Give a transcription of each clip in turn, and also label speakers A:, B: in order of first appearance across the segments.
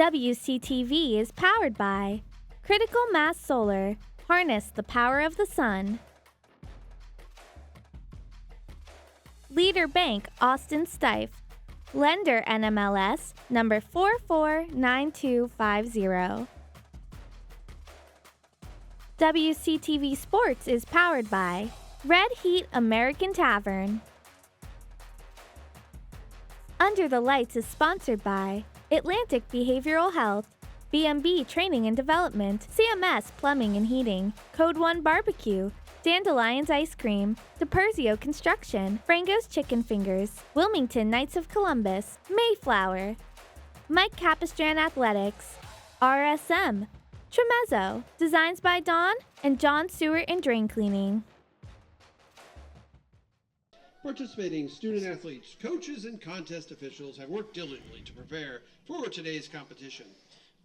A: WCTV is powered by Critical Mass Solar. Harness the power of the sun. Leader Bank Austin Stife. Lender NMLS number 449250. WCTV Sports is powered by Red Heat American Tavern. Under the Lights is sponsored by Atlantic Behavioral Health, B&B Training and Development, CMS Plumbing and Heating, Code 1 Barbecue, Dandelions Ice Cream, DePerzio Construction, Frango's Chicken Fingers, Wilmington Knights of Columbus, Mayflower, Mike Capistran Athletics, RSM, Tremezzo, Designs by Dawn, and John Stewart and Drain Cleaning.
B: Participating student athletes, coaches, and contest officials have worked diligently to prepare for today's competition.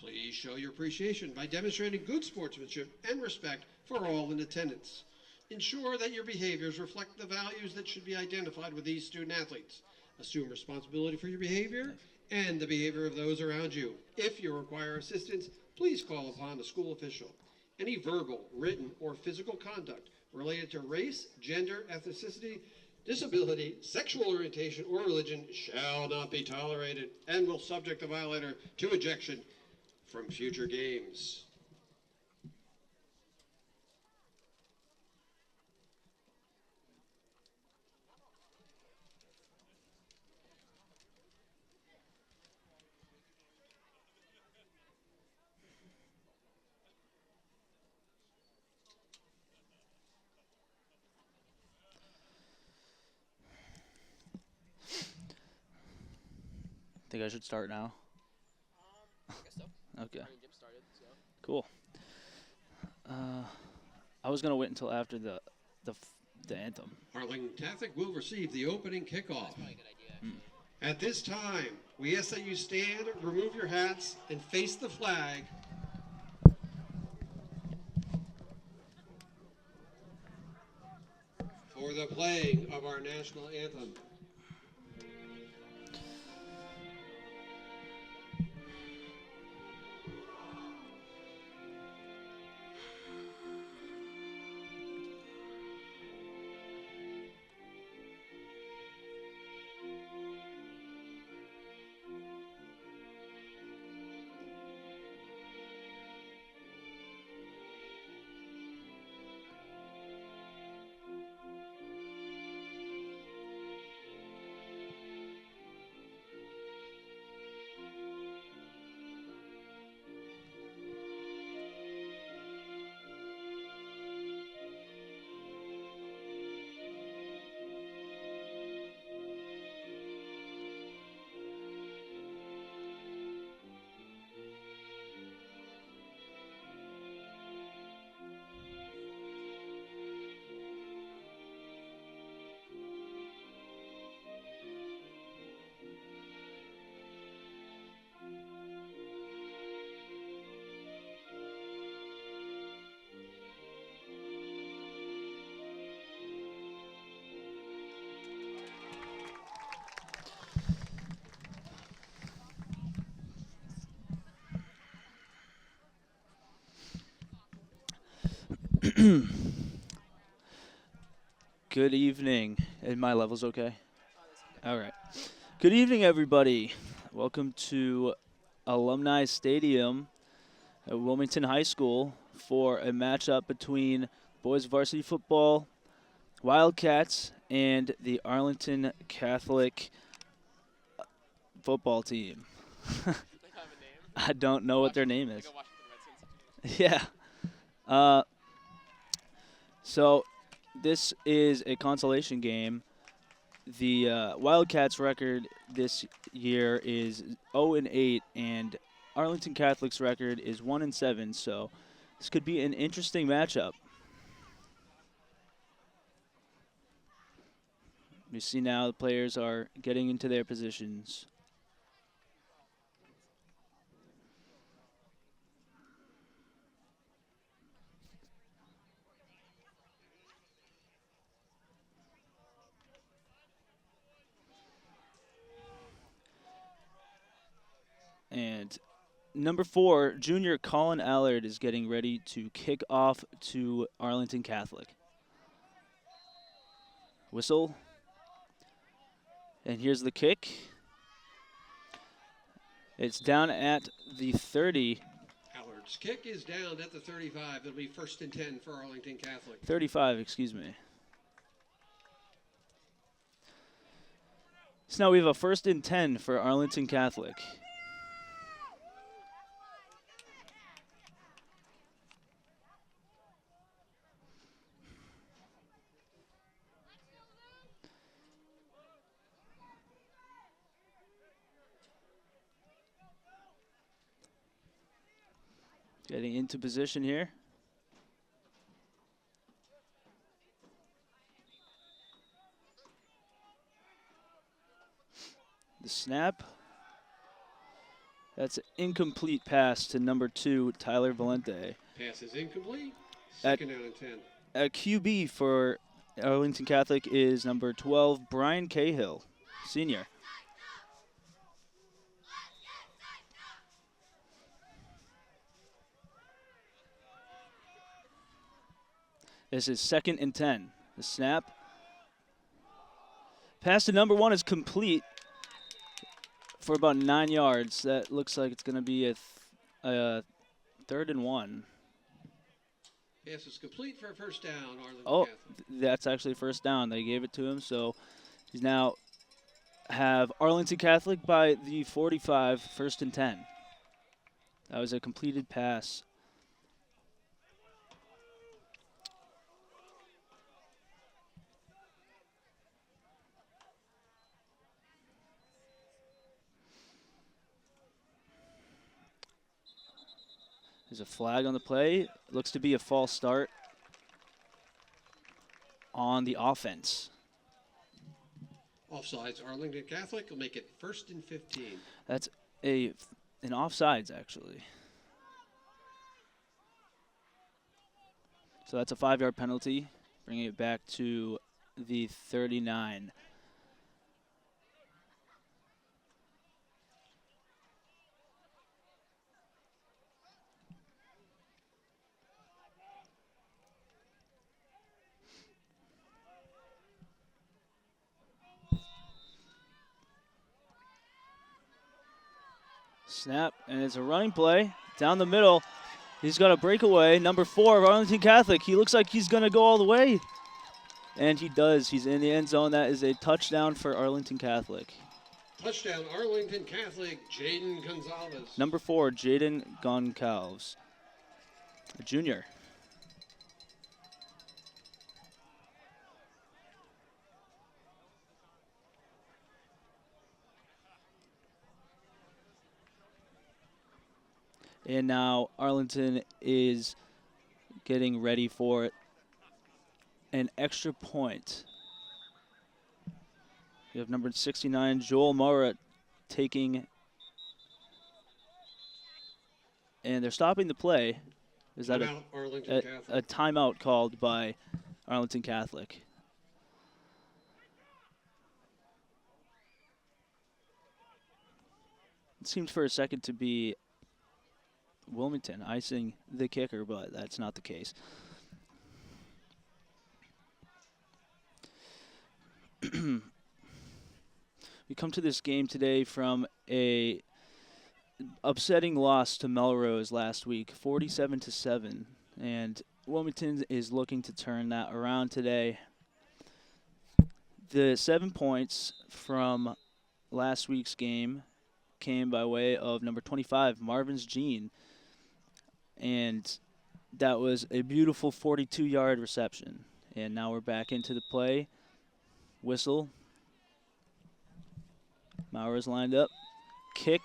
B: Please show your appreciation by demonstrating good sportsmanship and respect for all in attendance. Ensure that your behaviors reflect the values that should be identified with these student athletes. Assume responsibility for your behavior and the behavior of those around you. If you require assistance, please call upon a school official. Any verbal, written, or physical conduct related to race, gender, ethnicity, disability, sexual orientation, or religion shall not be tolerated and will subject the violator to ejection from future games.
C: Think I should start now?
D: I guess so.
C: Okay.
D: I mean, Jim started, so.
C: Cool. I was gonna wait until after the anthem.
B: Arlington Catholic will receive the opening kickoff.
D: That's probably a good idea, actually.
B: At this time, we ask that you stand, remove your hats, and face the flag. For the playing of our national anthem.
C: Good evening. And my level's okay? All right. Good evening, everybody. Welcome to Alumni Stadium at Wilmington High School for a matchup between boys varsity football Wildcats and the Arlington Catholic football team.
D: They have a name?
C: I don't know what their name is.
D: Like a Washington Redskins.
C: Yeah. So this is a consolation game. The Wildcats record this year is 0-8, and Arlington Catholic's record is 1-7. So this could be an interesting matchup. You see now the players are getting into their positions. And number 4, junior Colin Allard is getting ready to kick off to Arlington Catholic. Whistle. And here's the kick. It's down at the 30.
B: Allard's kick is down at the 35. It'll be 1st and 10 for Arlington Catholic.
C: 35, excuse me. So now we have a 1st and 10 for Arlington Catholic. Getting into position here. The snap. That's an incomplete pass to number 2, Tyler Valente.
B: Pass is incomplete. 2nd down and 10.
C: At QB for Arlington Catholic is number 12, Brian Cahill, senior. This is 2nd and 10. The snap. Pass to number 1 is complete for about 9 yards. That looks like it's going to be a 3rd and 1.
B: Pass is complete for a 1st down, Arlington
C: Catholic.
B: Catholic.
C: That's actually 1st down. They gave it to him, so he's now have Arlington Catholic by the 45, 1st and 10. That was a completed pass. There's a flag on the play. Looks to be a false start on the offense.
B: Offsides, Arlington Catholic will make it 1st and 15.
C: That's an offsides, actually. So that's a 5-yard penalty, bringing it back to the 39. Snap, and it's a running play down the middle. He's got a breakaway. Number 4 of Arlington Catholic. He looks like he's going to go all the way. And he does. He's in the end zone. That is a touchdown for Arlington Catholic.
B: Touchdown, Arlington Catholic, Jaden Gonzalez.
C: Number 4, Jaden Goncalves, a junior. And now Arlington is getting ready for an extra point. We have number 69, Joel Mara, taking, and they're stopping the play. Is that a timeout called by Arlington Catholic? It seemed for a second to be Wilmington icing the kicker, but that's not the case. We come to this game today from a upsetting loss to Melrose last week, 47-7, and Wilmington is looking to turn that around today. The 7 points from last week's game came by way of number 25, Marvin's Jean, and that was a beautiful 42-yard reception. And now we're back into the play. Whistle. Maurer's lined up. Kick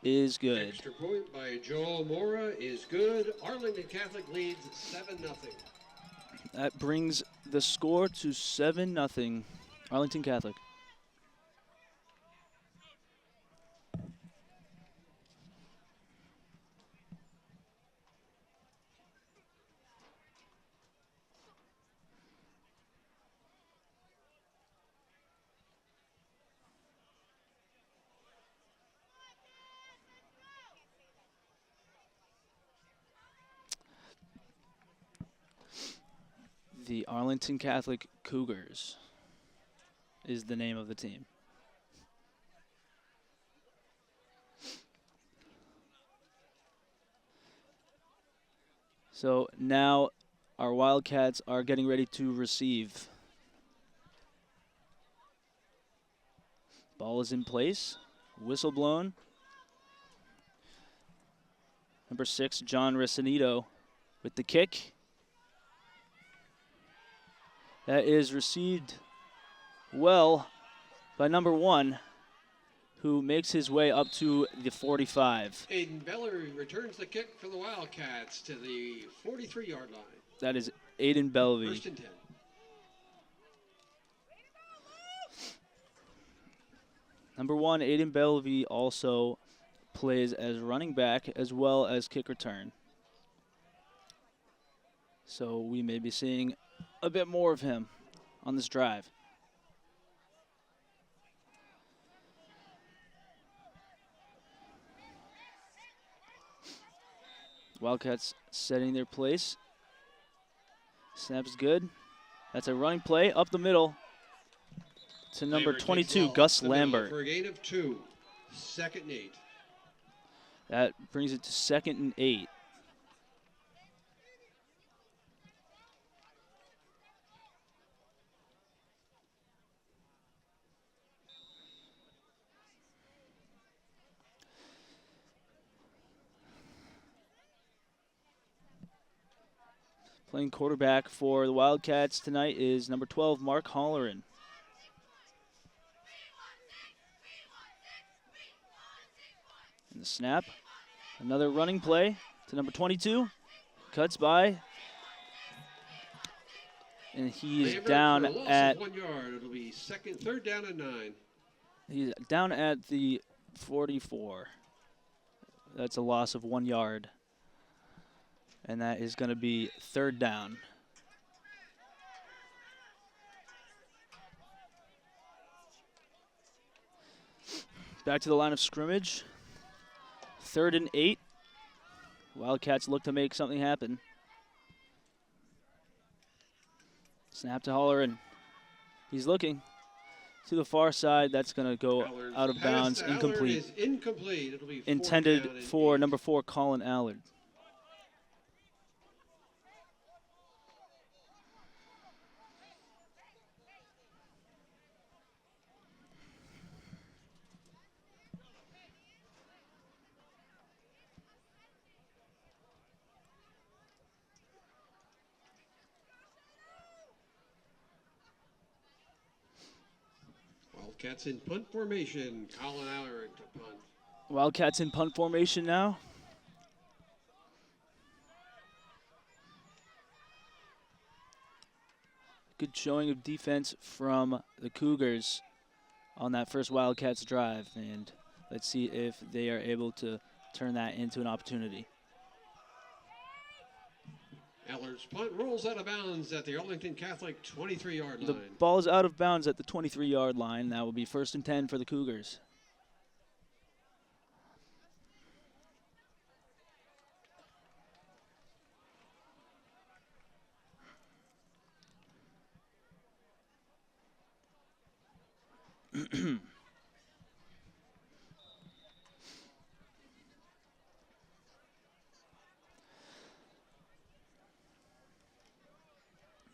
C: is good.
B: Extra point by Joel Mora is good. Arlington Catholic leads 7-0.
C: That brings the score to 7-0. Arlington Catholic. The Arlington Catholic Cougars is the name of the team. So now our Wildcats are getting ready to receive. Ball is in place. Whistle blown. Number 6, John Recinito with the kick. That is received well by number 1, who makes his way up to the 45.
B: Aiden Bellery returns the kick for the Wildcats to the 43-yard line.
C: That is Aiden Belvey.
B: First and 10.
C: Number 1, Aiden Belvey also plays as running back as well as kick return. So we may be seeing a bit more of him on this drive. Wildcats setting their place. Snap's good. That's a running play up the middle to number
B: Lambert
C: 22,
B: takes the ball
C: Gus
B: up the middle
C: Lambert.
B: For a gain of 2. Second and 8.
C: That brings it to 2nd and 8. Playing quarterback for the Wildcats tonight is number 12, Mark Holleran. And the snap. Another running play to number 22. Cuts by. And he is
B: Lambert
C: down
B: for a loss
C: at
B: of 1 yard. It'll be third down and 9.
C: he's down at the 44. That's a loss of 1 yard. And that is going to be third down. Back to the line of scrimmage. 3rd and 8. Wildcats look to make something happen. Snap to Holleran. He's looking to the far side. That's going to go
B: Allard's
C: out of
B: pass
C: bounds,
B: to Allard
C: incomplete.
B: is incomplete. It'll be fourth
C: Intended
B: down and
C: for
B: 8.
C: number 4, Colin Allard.
B: Wildcats in punt formation. Colin Allard to punt.
C: Wildcats in punt formation now. Good showing of defense from the Cougars on that first Wildcats drive, and let's see if they are able to turn that into an opportunity.
B: Allard's punt rolls out of bounds at the Arlington Catholic 23-yard line.
C: The ball is out of bounds at the 23-yard line. That will be 1st and 10 for the Cougars.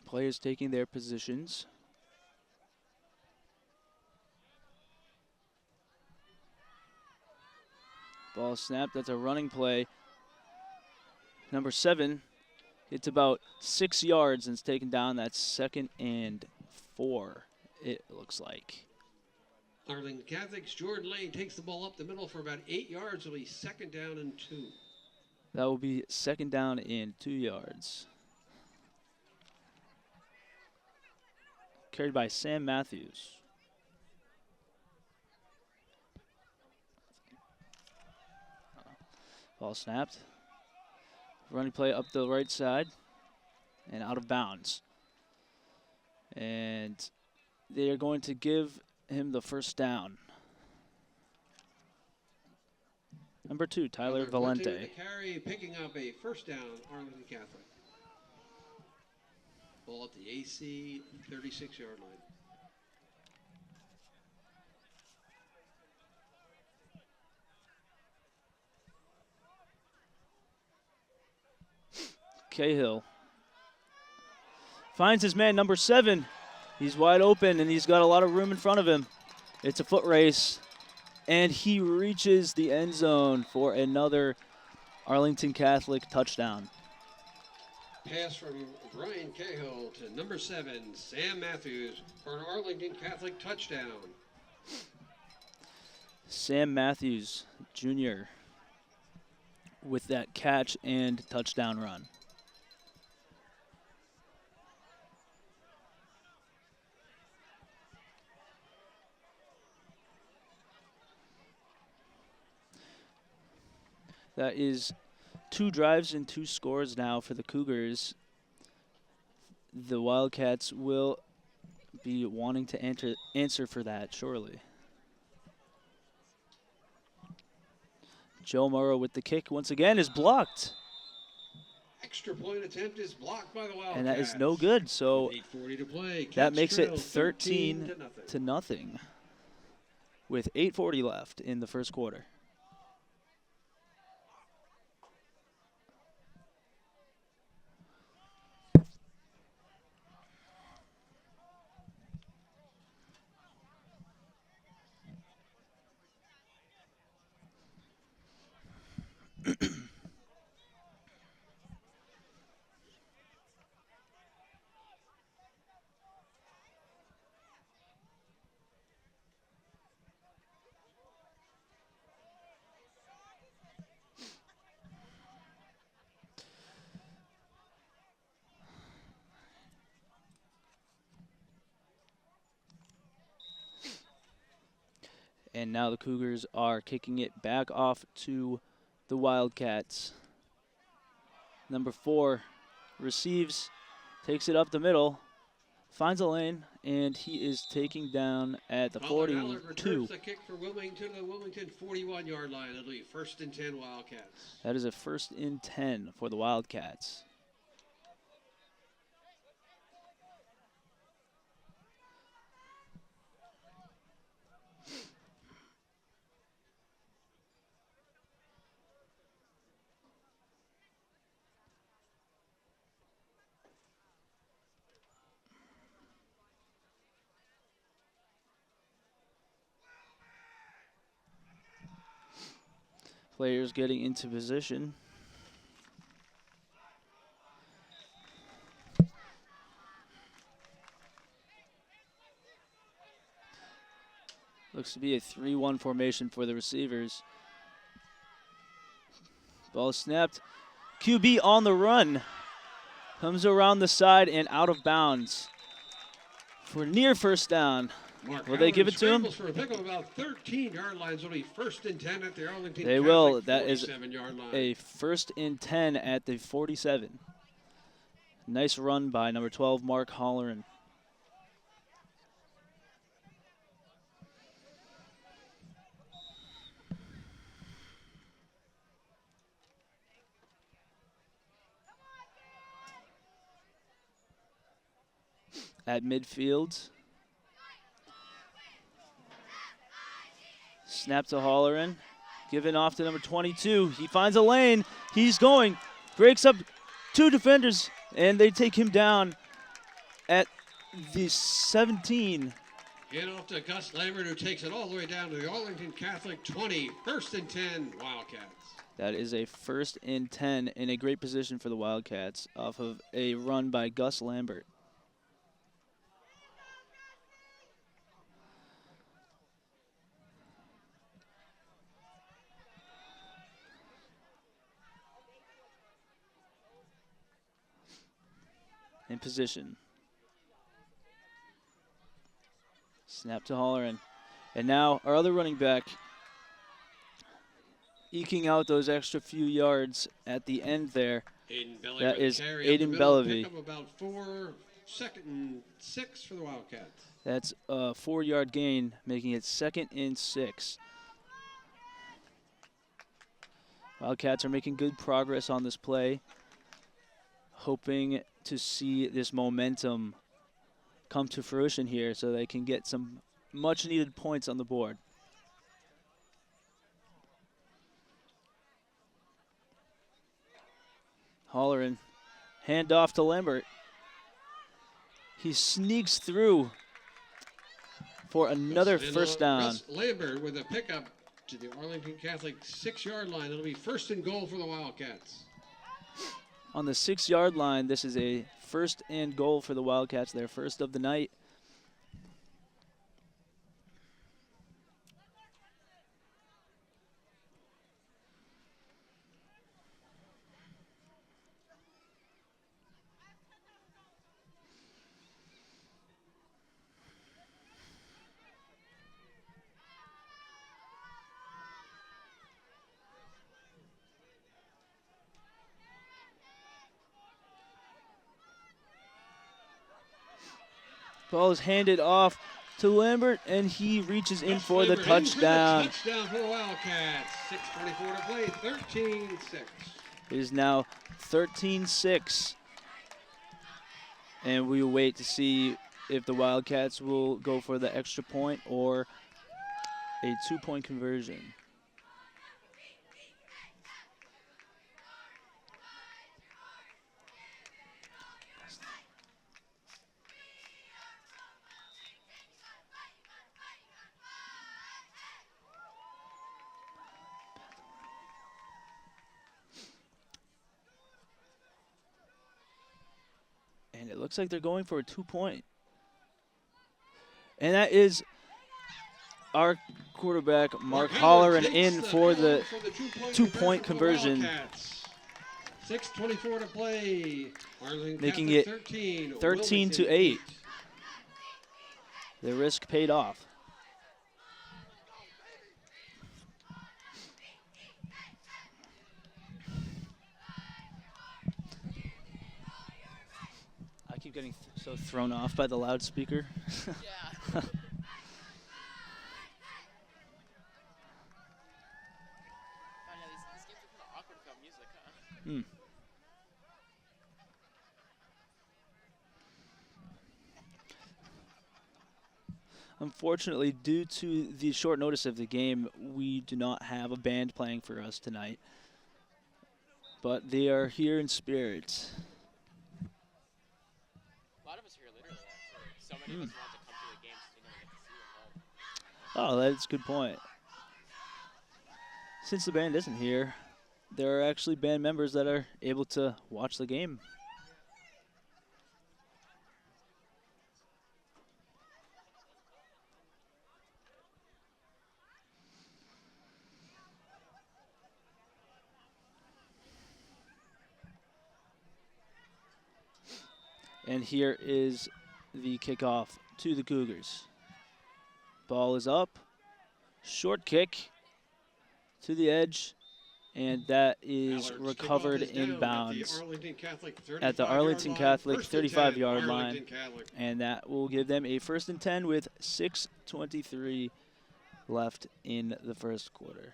C: Players taking their positions. Ball snapped. That's a running play. Number 7, it's about 6 yards and it's taken down. That's 2nd and 4, it looks like.
B: Arlington Catholic's Jordan Lane takes the ball up the middle for about 8 yards. It'll be 2nd down and 2.
C: That will be 2nd down and 2 yards. Carried by Sam Matthews. Ball snapped. Running play up the right side and out of bounds. And they are going to give him the first down. Number 2, Tyler
B: Punting
C: Valente.
B: the carry, picking up a first down, Arlington Catholic. Ball at the AC 36-yard line.
C: Cahill finds his man, number 7. He's wide open, and he's got a lot of room in front of him. It's a foot race, and he reaches the end zone for another Arlington Catholic touchdown.
B: Pass from Brian Cahill to number 7, Sam Matthews, for an Arlington Catholic touchdown.
C: Sam Matthews, Jr., with that catch and touchdown run. That is 2 drives and 2 scores now for the Cougars. The Wildcats will be wanting to answer for that shortly. Joe Morrow with the kick once again is blocked.
B: Extra point attempt is blocked by the Wildcats.
C: And that is no good, so
B: 8:40 to play.
C: that
B: Cats
C: makes
B: trail
C: it 13
B: to
C: to nothing with 8:40 left in the first quarter. And now the Cougars are kicking it back off to the Wildcats. Number 4 receives, takes it up the middle, finds a lane, and he is taking down at the 42.
B: The kick for Wilmington to the Wilmington 41-yard line. It'll be 1st and 10 Wildcats.
C: That is a 1st and 10 for the Wildcats. Players getting into position. Looks to be a 3-1 formation for the receivers. Ball snapped. QB on the run. Comes around the side and out of bounds for near first down.
B: Mark
C: Will they give it to him?
B: For a pick of about 13-yard lines. It'll be 1st and 10 at the Arlington
C: They
B: Catholic
C: will. That is
B: 47-yard line.
C: a 1st and 10 at the 47. Nice run by number 12, Mark Holleran. At midfield. Snap to Holleran. Given off to number 22. He finds a lane. He's going. Breaks up 2 defenders. And they take him down at the 17.
B: Hand off to Gus Lambert, who takes it all the way down to the Arlington Catholic 20. 1st and 10 Wildcats.
C: That is a 1st and 10 in a great position for the Wildcats off of a run by Gus Lambert. In position. Snap to Holleran. And now our other running back eking out those extra few yards at the end there. That is Aiden Bellavy.
B: Pick up about 4, 2nd and 6 for the Wildcats.
C: That's a 4-yard gain, making it 2nd and 6. Wildcats are making good progress on this play. hoping to see this momentum come to fruition here so they can get some much needed points on the board. Holleran, hand off to Lambert. He sneaks through for another first down.
B: Russ Lambert with a pickup to the Arlington Catholic 6-yard line. It'll be first and goal for the Wildcats.
C: On the 6-yard line, this is a first and goal for the Wildcats, their first of the night. Ball is handed off to Lambert, and he reaches in for the touchdown.
B: Touchdown for the Wildcats. 6:24 to play, 13-6.
C: It is now 13-6. And we will wait to see if the Wildcats will go for the extra point or a 2-point conversion. And it looks like they're going for a 2-point. And that is our quarterback, Mark Holleran, in for the 2-point conversion.
B: 6:24 to play. Arlington
C: Making
B: Catholic
C: it
B: 13
C: to 8. The risk paid off. I keep getting so thrown off by the loudspeaker.
D: Yeah. I know, these games are kind of awkward without music, huh?
C: Unfortunately, due to the short notice of the game, we do not have a band playing for us tonight. But they are here in spirit.
D: A lot of us are here literally, actually. So many of us want to come to the games, so we never get to see them home.
C: Oh, that's a good point. Since the band isn't here, there are actually band members that are able to watch the game. And here is the kickoff to the Cougars. Ball is up. Short kick to the edge. And that is
B: Ballard's
C: recovered
B: kickoff is down
C: inbounds
B: at the Arlington Catholic
C: 35-yard line.
B: Arlington Catholic.
C: And that will give them a 1st and 10 with 6:23 left in the first quarter.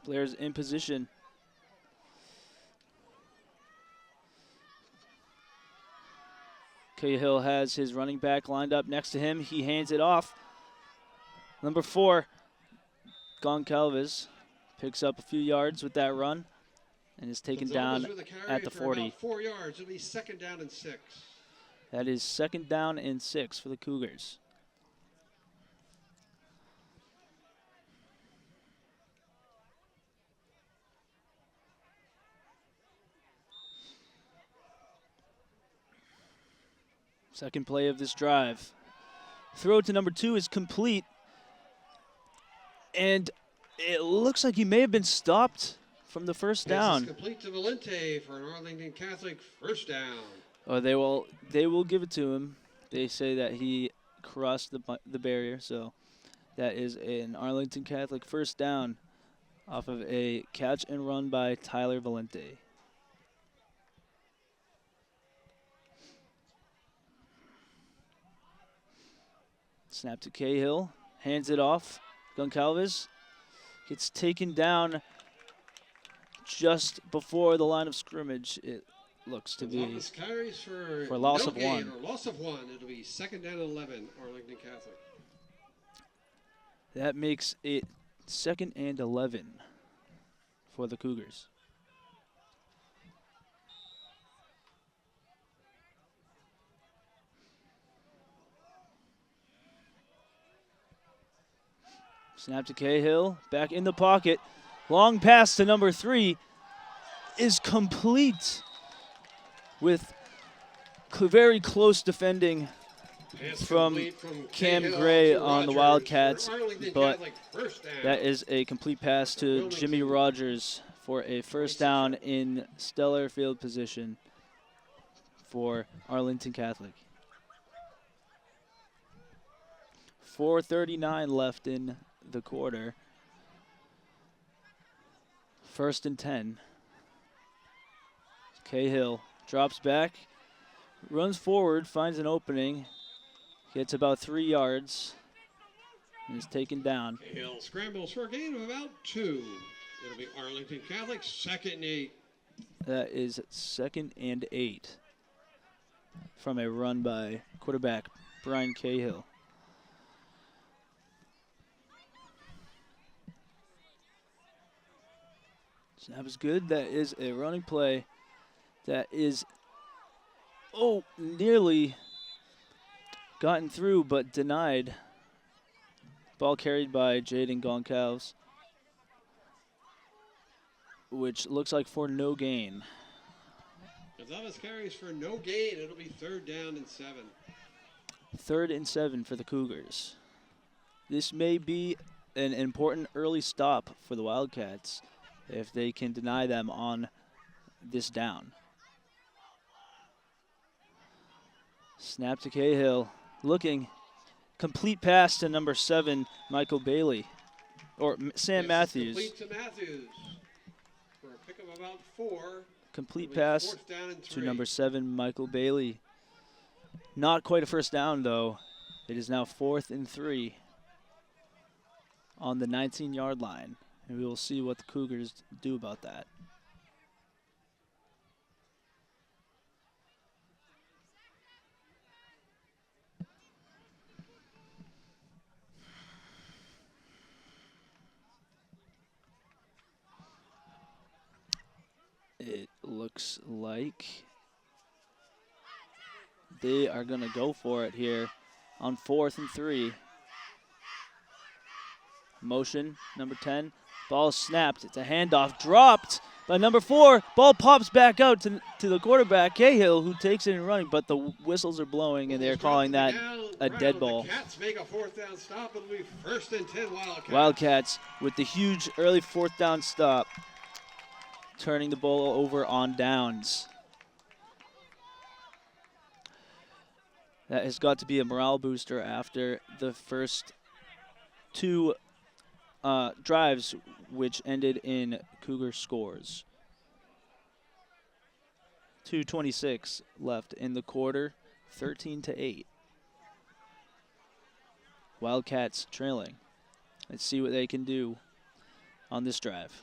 C: Players in position. Cahill has his running back lined up next to him. He hands it off. Number 4, Goncalves, picks up a few yards with that run and is taken down at the 40.
B: 4 yards. It'll be 2nd down and 6.
C: That is 2nd down and 6 for the Cougars. Second play of this drive. Throw to number 2 is complete. And it looks like he may have been stopped from the first down.
B: This is complete to Valente for an Arlington Catholic 1st down.
C: Oh, they will give it to him. They say that he across the barrier. So that is an Arlington Catholic first down off of a catch and run by Tyler Valente. Snap to Cahill, hands it off. Goncalves gets taken down just before the line of scrimmage. It looks to be
B: carries
C: for loss
B: no
C: of
B: gain
C: one.
B: Or loss of one. It'll be 2nd down and 11, Arlington Catholic.
C: That makes it 2nd and 11 for the Cougars. Snap to Cahill, back in the pocket. Long pass to number 3 is complete with very close defending from Cam
B: Cahill
C: Gray
B: to
C: on the
B: Rogers
C: Wildcats,
B: for Arlington
C: but
B: Catholic first down.
C: that is a complete pass to
B: Wilmington.
C: Jimmy Rogers for a first down in stellar field position for Arlington Catholic. 4:39 left in the quarter. 1st and 10. Cahill drops back, runs forward, finds an opening, gets about 3 yards, and is taken down.
B: Cahill scrambles for a gain of about 2. It'll be Arlington Catholic 2nd and 8.
C: That is 2nd and 8 from a run by quarterback Brian Cahill. Snap is good. That is a running play that is, nearly gotten through but denied. Ball carried by Jaden Goncalves, which looks like for no gain.
B: Gonzalez carries for no gain. It'll be 3rd down and 7.
C: 3rd and 7 for the Cougars. This may be an important early stop for the Wildcats if they can deny them on this down. Snap to Cahill, looking, complete pass to number 7, Michael Bailey, or Sam Matthews.
B: Complete to Matthews for a pick of about 4.
C: Complete
B: It'll be
C: pass
B: 4th down and
C: to
B: 3.
C: number 7, Michael Bailey. Not quite a first down, though. It is now 4th and 3 on the 19-yard line. And we will see what the Cougars do about that. It looks like they are going to go for it here on 4th and 3. Motion, number 10. Ball snapped. It's a handoff. Dropped by number 4. Ball pops back out to the quarterback, Cahill, who takes it and running, but the whistles are blowing, and they're calling that a dead ball.
B: The Cats make a 4th down stop. It'll be 1st and 10 Wildcats.
C: Wildcats with the huge early 4th down stop, turning the ball over on downs. That has got to be a morale booster after the first 2 drives, which ended in Cougar scores. 2:26 left in the quarter, 13-8. Wildcats trailing. Let's see what they can do on this drive.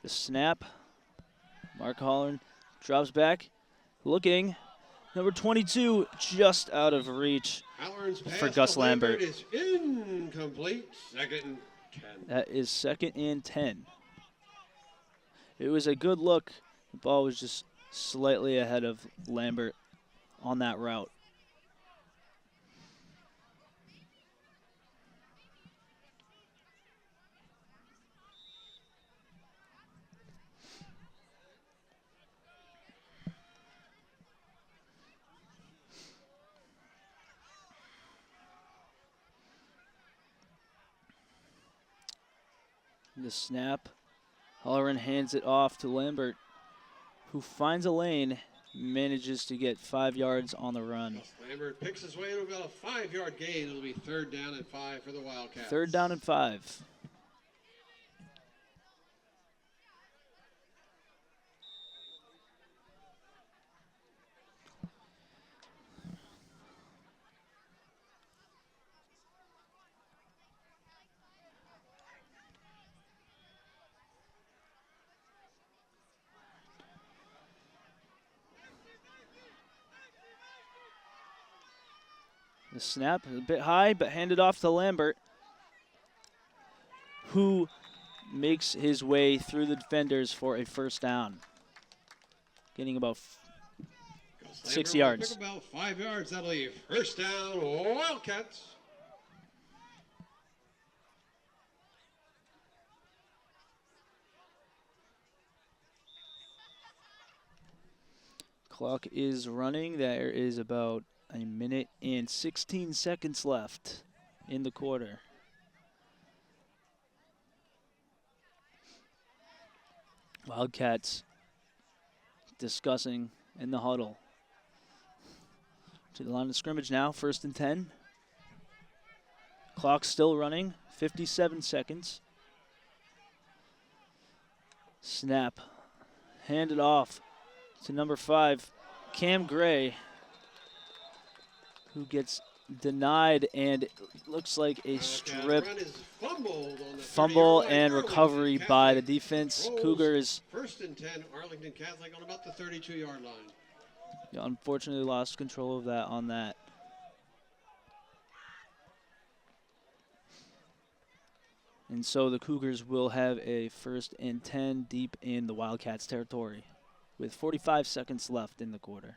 C: The snap. Mark Holland drops back, looking. Number 22 just out of reach
B: Halloran's pass
C: for Gus
B: to
C: Lambert.
B: is incomplete. 2nd and 10.
C: That is 2nd and 10. It was a good look. The ball was just slightly ahead of Lambert on that route. The snap. Halloran hands it off to Lambert. who finds a lane, manages to get 5 yards on the run.
B: Lambert picks his way to about a 5-yard gain. It'll be 3rd down and 5 for the Wildcats.
C: 3rd down and 5. The snap a bit high, but handed off to Lambert, who makes his way through the defenders for a 1st down, getting about 6 yards.
B: Pick about 5 yards. That'll leave 1st down, Wildcats.
C: Clock is running. There is about a minute and 16 seconds left in the quarter. Wildcats discussing in the huddle. To the line of scrimmage now, 1st and 10. Clock still running, 57 seconds. Snap, handed off to number 5, Cam Gray, who gets denied, and it looks like a strip fumble and recovery by the defense. Cougars
B: 1st and 10, Arlington Catholic on about the 32-yard line.
C: Unfortunately lost control of that on that. And so the Cougars will have a 1st and 10 deep in the Wildcats territory with 45 seconds left in the quarter.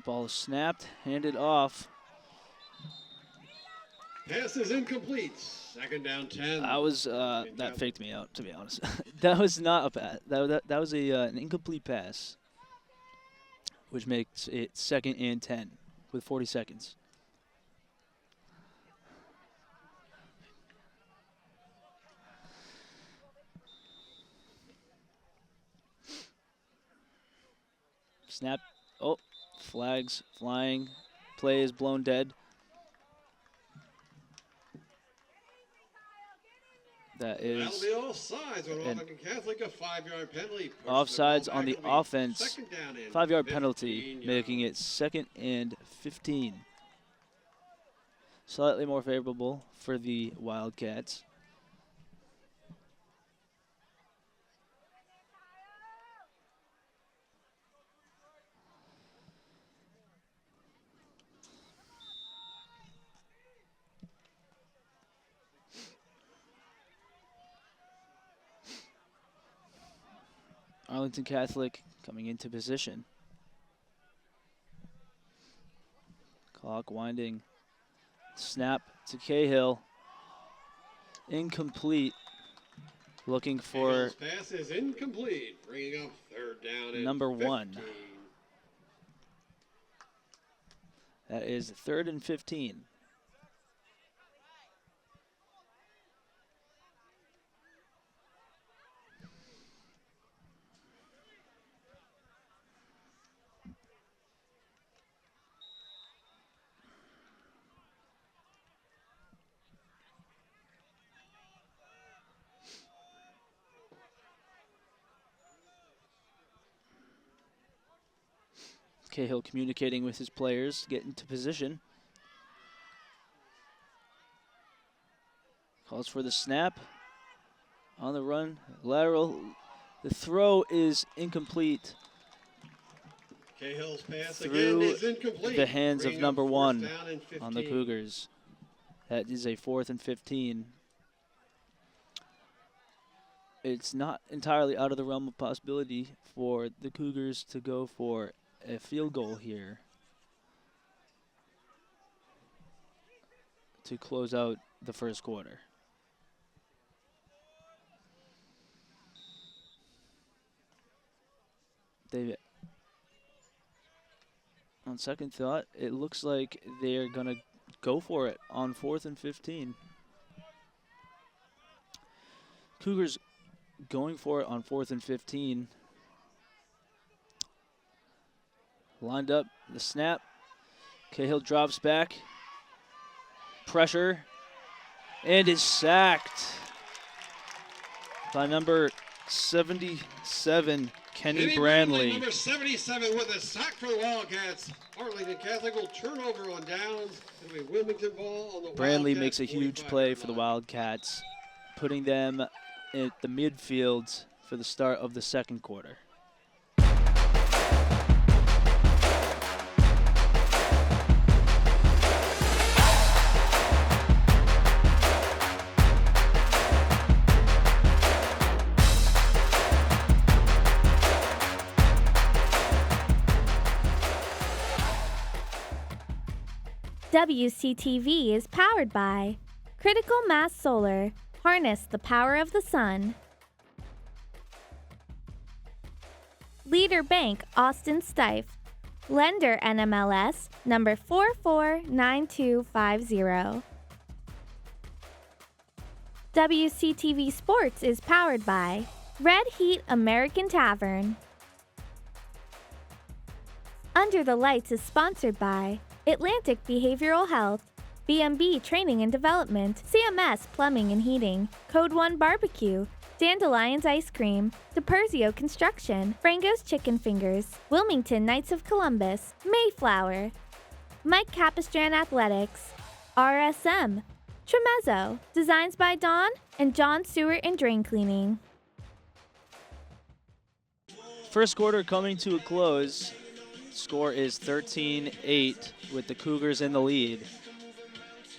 C: Ball is snapped, handed off.
B: Pass is incomplete. 2nd down 10.
C: That was that faked me out, to be honest. That was not a pass. That was an incomplete pass, which makes it 2nd and 10 with 40 seconds. Snap. Oh. Flags flying. Play is blown dead. That is
B: That'll be offsides on Arlington Catholic, a 5-yard penalty.
C: Offsides on the offense.
B: 2nd down and
C: 5-yard penalty,
B: 15
C: making
B: yards.
C: it 2nd and 15. Slightly more favorable for the Wildcats. Arlington Catholic coming into position. Clock winding. Snap to Cahill. Incomplete. Looking for
B: pass is incomplete, bringing up 3rd down and
C: number
B: 15.
C: 1. That is 3rd and 15. Cahill communicating with his players, get into position. Calls for the snap. On the run, lateral. The throw is incomplete.
B: Cahill's pass
C: Through
B: again is incomplete.
C: the hands of
B: Bringing
C: number
B: up
C: 1
B: 4th down and 15.
C: on the Cougars. That is a 4th and 15. It's not entirely out of the realm of possibility for the Cougars to go for a field goal here to close out the 1st quarter. On second thought, it looks like they're going to go for it on 4th and 15. Cougars going for it on 4th and 15. Lined up, the snap. Cahill drops back. Pressure. And is sacked by number 77, Kenny Brandley.
B: Number 77 with a sack for the Wildcats. Arlington Catholic will turn over on downs. It'll be Wilmington ball on the
C: Brandley
B: Wildcats
C: makes a huge
B: 45
C: play
B: yard
C: for the
B: line.
C: Wildcats, putting them at the midfield for the start of the second quarter.
A: WCTV is powered by Critical Mass Solar. Harness the power of the sun. Leader Bank Austin Stife. Lender NMLS number 449250. WCTV Sports is powered by Red Heat American Tavern. Under the Lights is sponsored by Atlantic Behavioral Health, B&B Training and Development, CMS Plumbing and Heating, Code 1 Barbecue, Dandelions Ice Cream, DePerzio Construction, Frango's Chicken Fingers, Wilmington Knights of Columbus, Mayflower, Mike Capistran Athletics, RSM, Tremezzo, Designs by Dawn, and John Stewart and Drain Cleaning.
C: First quarter coming to a close. Score is 13-8 with the Cougars in the lead.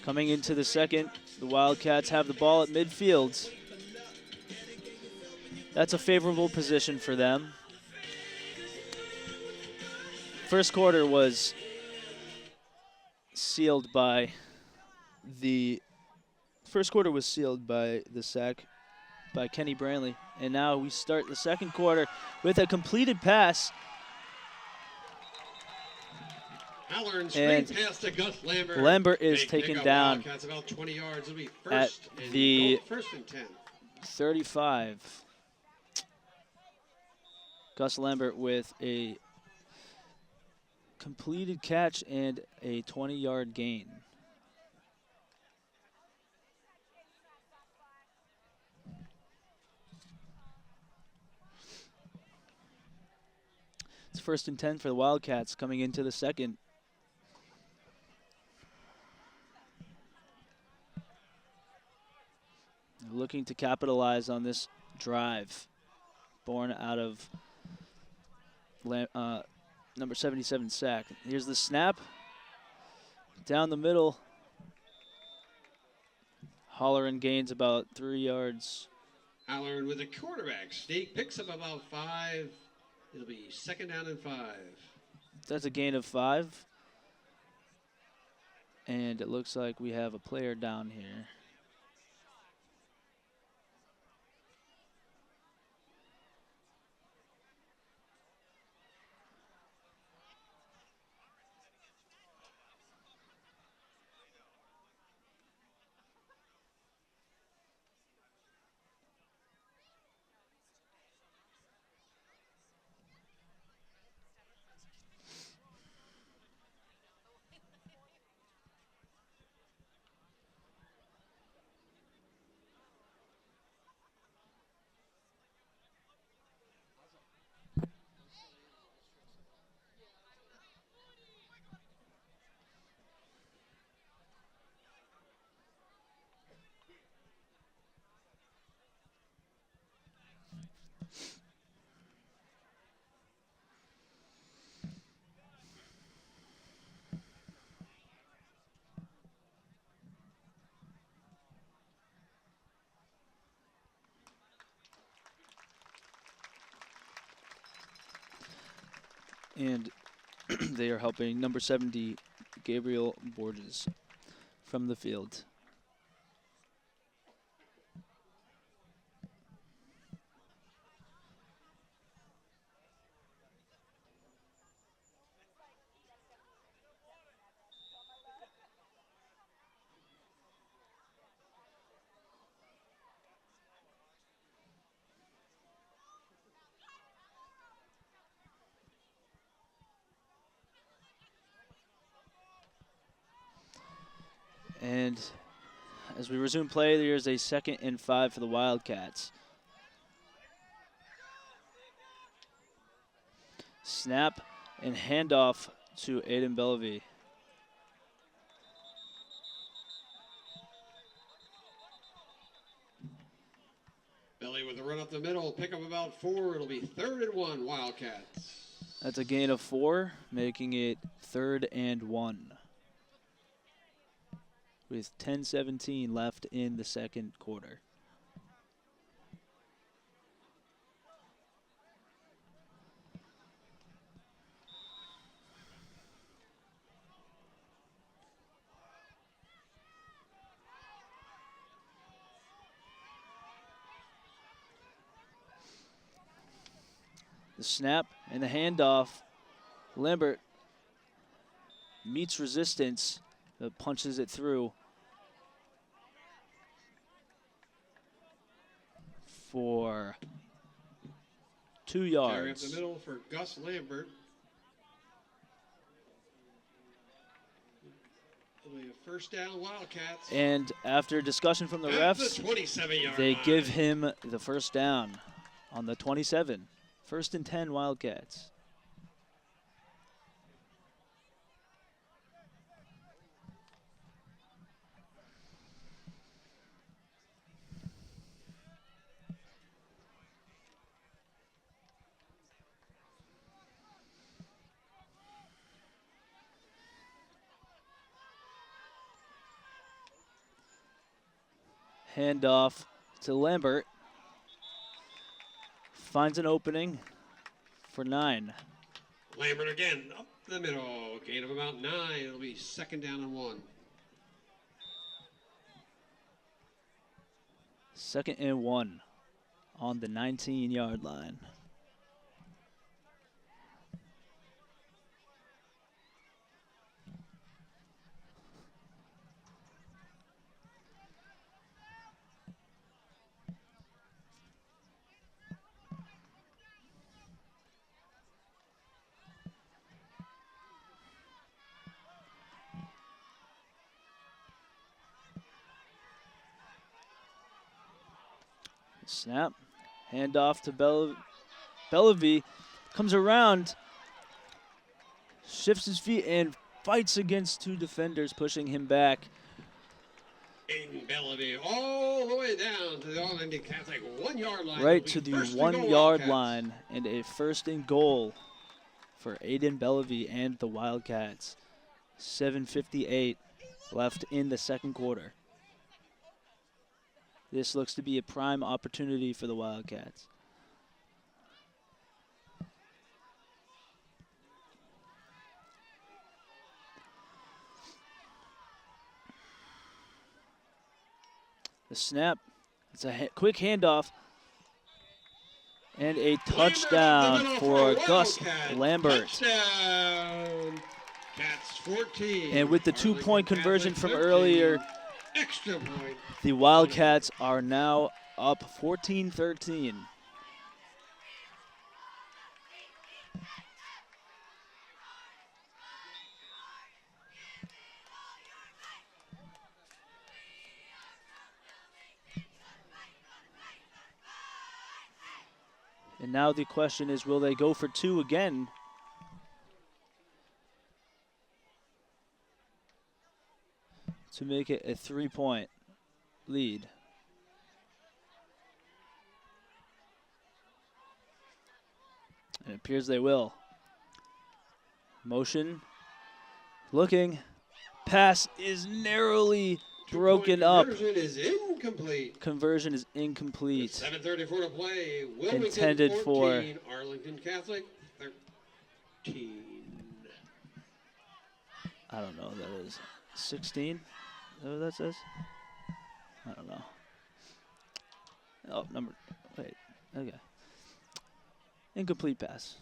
C: Coming into the second, the Wildcats have the ball at midfield. That's a favorable position for them. First quarter was sealed by the sack by Kenny Brandley. And now we start the second quarter with a completed pass.
B: Halloran
C: And
B: screen pass to Gus Lambert.
C: Lambert is
B: Big
C: taken
B: pickup,
C: down
B: Wildcats about 20 yards. It'll be
C: at
B: first and
C: the
B: first and 10.
C: 35. Gus Lambert with a completed catch and a 20-yard gain. It's 1st and 10 for the Wildcats coming into the second. Looking to capitalize on this drive born out of number 77 sack. Here's the snap. Down the middle. Halloran gains about 3 yards.
B: Halloran with a quarterback sneak, picks up about 5. It'll be second down and 5.
C: That's a gain of 5. And it looks like we have a player down here. And they are helping number 70, Gabriel Borges, from the field. And as we resume play, there's a 2nd and 5 for the Wildcats. Snap and handoff to Aiden Bellevue.
B: Belly with a run up the middle, pick up about 4. It'll be 3rd and 1, Wildcats.
C: That's a gain of 4, making it 3rd and 1. With 10:17 left in the 2nd quarter. The snap and the handoff. Lambert meets resistance, but punches it through for 2
B: Carry up
C: yards.
B: the middle for Gus Lambert. It'll be a 1st down, Wildcats.
C: And after discussion from the
B: At
C: refs,
B: the 27-yard
C: they
B: line.
C: give him the 1st down on the 27. 1st and 10 Wildcats. Handoff to Lambert. Finds an opening for 9.
B: Lambert again, up the middle. Gain of about 9. It'll be 2nd down and 1.
C: 2nd and 1 on the 19-yard line. Snap, handoff to Bellevue, comes around, shifts his feet and fights against 2 defenders, pushing him back.
B: Aiden Bellevue all the way down to the Arlington Catholic 1-yard line.
C: Right
B: It'll
C: to
B: be
C: the
B: 1st and goal,
C: 1-yard
B: Wildcats.
C: line, and a 1st and goal for Aiden Bellevue and the Wildcats. 7:58 left in the 2nd quarter. This looks to be a prime opportunity for the Wildcats. The snap, it's a quick handoff, and a touchdown for Gus Lambert.
B: Touchdown. Cats 14.
C: And with the
B: Arlington
C: two-point conversion
B: Catholic
C: from
B: 13.
C: earlier,
B: Extra point.
C: the Wildcats are now up 14-13. And now the question is, will they go for 2 again? To make it a 3-point lead. And it appears they will. Motion, looking, pass is narrowly broken up.
B: Conversion is incomplete.
C: Conversion is incomplete.
B: 7:34 to play. Wilmington
C: Intended
B: 14, Arlington Catholic 13.
C: I don't know what that is. 16? Is that what that says? I don't know. Oh, wait, okay. Incomplete pass.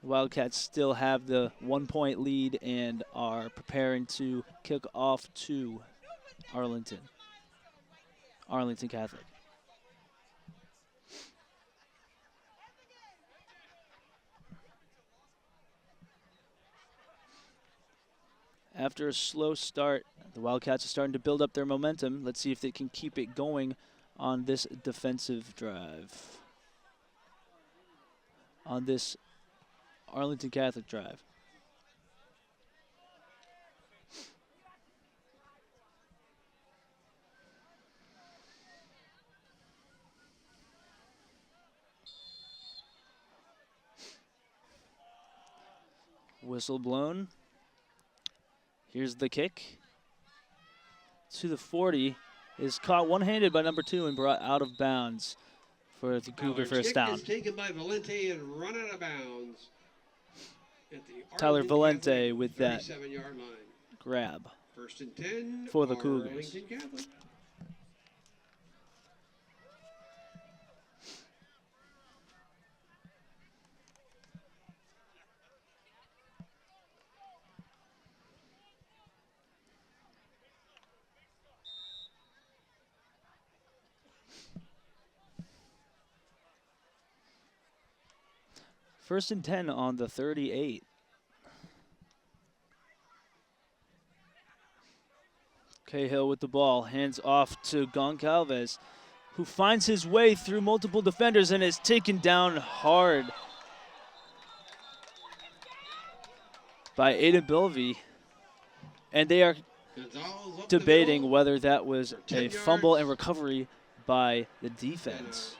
C: Wildcats still have the 1-point lead and are preparing to kick off to Arlington Catholic. after a slow start, the Wildcats are starting to build up their momentum. Let's see if they can keep it going on this defensive drive. On this Arlington Catholic drive. Whistle blown. Here's the kick. To the 40. Is caught one-handed by number 2 and brought out of bounds for the Cougar first down.
B: Kick is taken by Valente and run out of bounds. At the
C: Tyler
B: Arlington
C: Valente
B: Catholic
C: with that
B: 37-yard line.
C: grab.
B: 1st and 10
C: for the Cougars.
B: Arlington Catholic.
C: First and 10 on the 38. Cahill with the ball, hands off to Goncalves, who finds his way through multiple defenders and is taken down hard by Aiden Bilvey. And they are debating whether that was a fumble and recovery by the defense.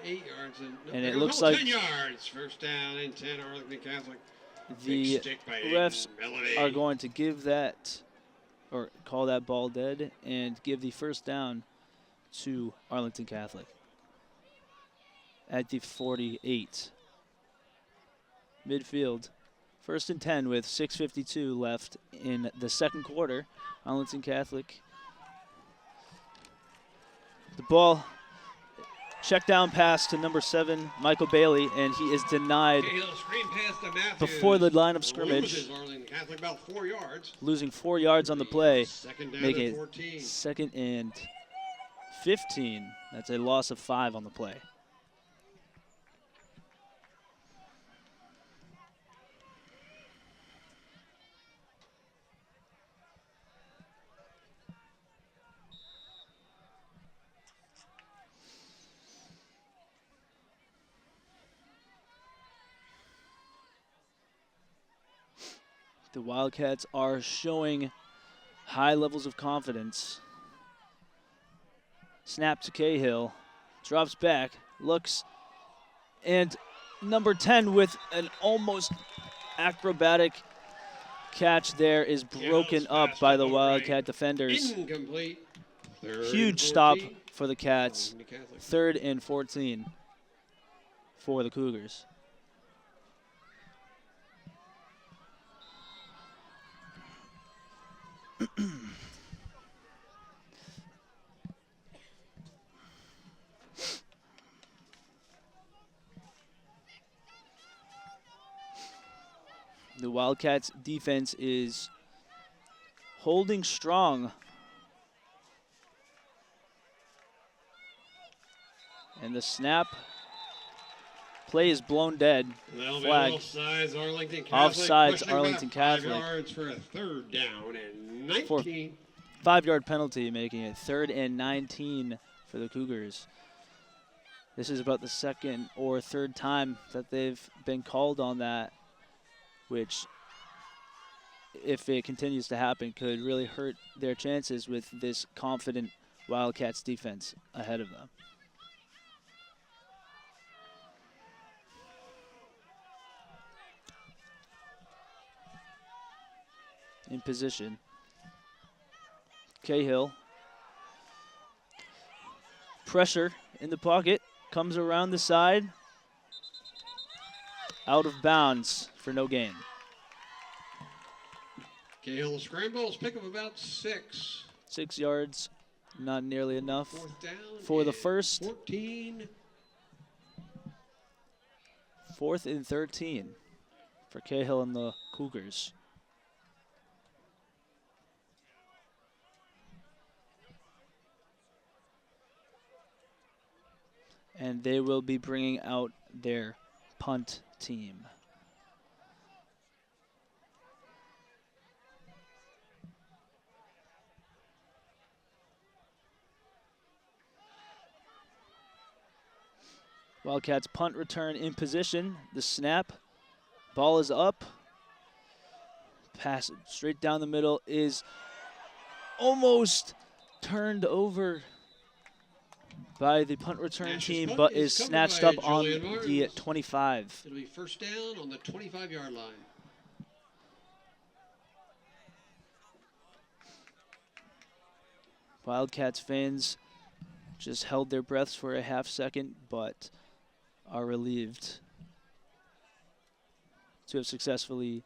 B: 8 yards.
C: And it looks like
B: 10 yards. First down and 10 Arlington Catholic.
C: The refs are going to give that, or call that ball dead, and give the first down to Arlington Catholic at the 48. Midfield. First and 10 with 6:52 left in the second quarter. Arlington Catholic. The ball, check down pass to number 7, Michael Bailey, and he is denied before the line of scrimmage,
B: about 4 yards.
C: losing 4 yards on the play,
B: Second down
C: making
B: and
C: it
B: 14.
C: 2nd and 15. That's a loss of 5 on the play. The Wildcats are showing high levels of confidence. Snap to Cahill, drops back, looks, and number 10 with an almost acrobatic catch there is broken up by the Wildcat defenders.
B: Incomplete.
C: Huge stop for the Cats. 3rd and 14 for the Cougars. The Wildcats defense is holding strong. And the snap play is blown dead. Flag. Offsides Arlington Catholic.
B: 5 yards for a 3rd down and 19.
C: 5-yard penalty, making it 3rd and 19 for the Cougars. This is about the 2nd or 3rd time that they've been called on that, which, if it continues to happen, could really hurt their chances with this confident Wildcats defense ahead of them. In position. Cahill. Pressure in the pocket. Comes around the side. Out of bounds for no gain.
B: Cahill scrambles, pick up about 6.
C: 6 yards, not nearly enough
B: 4th down
C: for the
B: and
C: first.
B: 14.
C: 4th and 13 for Cahill and the Cougars. And they will be bringing out their punt team. Wildcats punt return in position. The snap. Ball is up. Pass straight down the middle is almost turned over by the punt return team, but is snatched up on the 25.
B: It'll be first down on the 25-yard line.
C: Wildcats fans just held their breaths for a half second, but are relieved to have successfully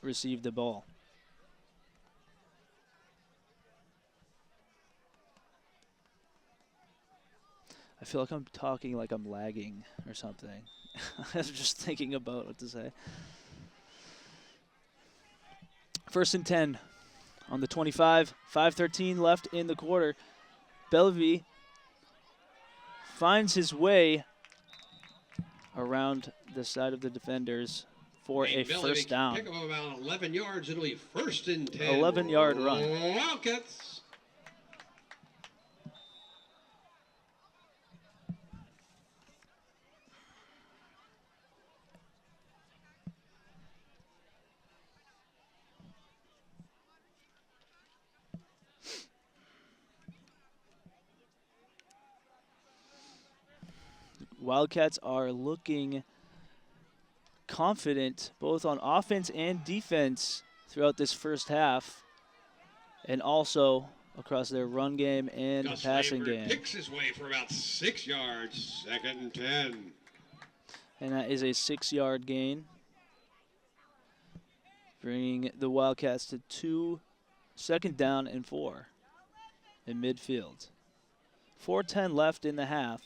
C: received the ball. I feel like I'm talking like I'm lagging or something. I was just thinking about what to say. 1st and 10 on the 25. 5:13 left in the quarter. Bellevue finds his way around the side of the defenders for a first down.
B: Pick up about 11 yards. It'll be 1st and 10.
C: 11-yard run.
B: Wildcats.
C: Wildcats are looking confident both on offense and defense throughout this first half, and also across their run game and
B: Gus
C: passing
B: Lambert
C: game.
B: Picks his way for about 6 yards. 2nd and 10.
C: And that is a 6-yard gain, bringing the Wildcats to 2nd down and 4 in midfield. 4:10 left in the half.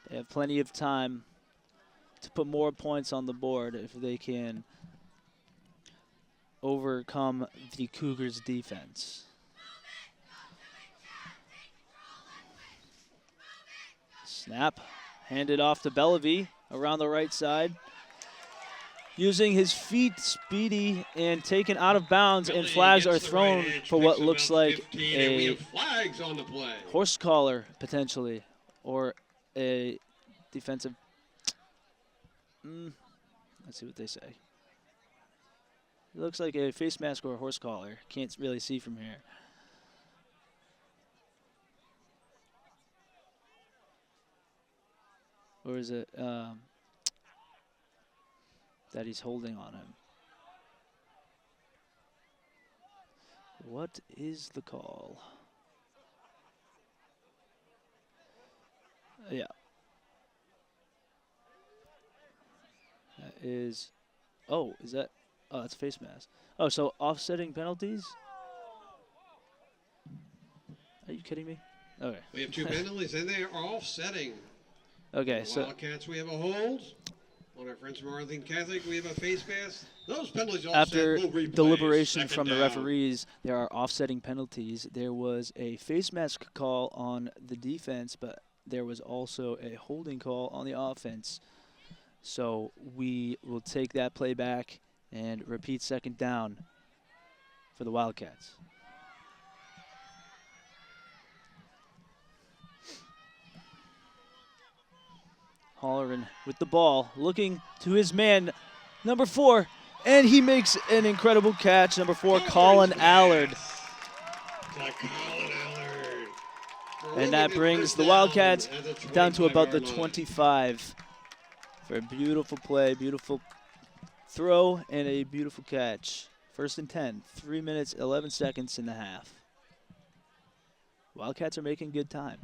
C: They have plenty of time to put more points on the board if they can overcome the Cougars' defense. Snap, handed off to Bellevue around the right side. Using his feet, speedy, and taken out of bounds, and flags are thrown for what looks like a
B: flags on the play.
C: horse collar, potentially, or a defensive. Let's see what they say. It looks like a face mask or a horse collar. Can't really see from here. Or is it that he's holding on him? What is the call? Yeah. That is, is that, that's face mask. Oh, so offsetting penalties? Are you kidding me? Okay.
B: We have 2 penalties, and they are offsetting.
C: Okay, so
B: Wildcats, we have a hold. On our friends from Arlington Catholic, we have a face mask. Those penalties offset.
C: after
B: We'll replay.
C: deliberation
B: 2nd
C: from the
B: down.
C: referees, there are offsetting penalties. There was a face mask call on the defense, but there was also a holding call on the offense. So we will take that play back and repeat 2nd down for the Wildcats. Holleran with the ball, looking to his man, number 4, and he makes an incredible catch. Number 4, Colin Allard. And that brings the Wildcats down to about the 25 for a beautiful play, beautiful throw, and a beautiful catch. 1st and 10, 3 minutes, 11 seconds in the half. Wildcats are making good time.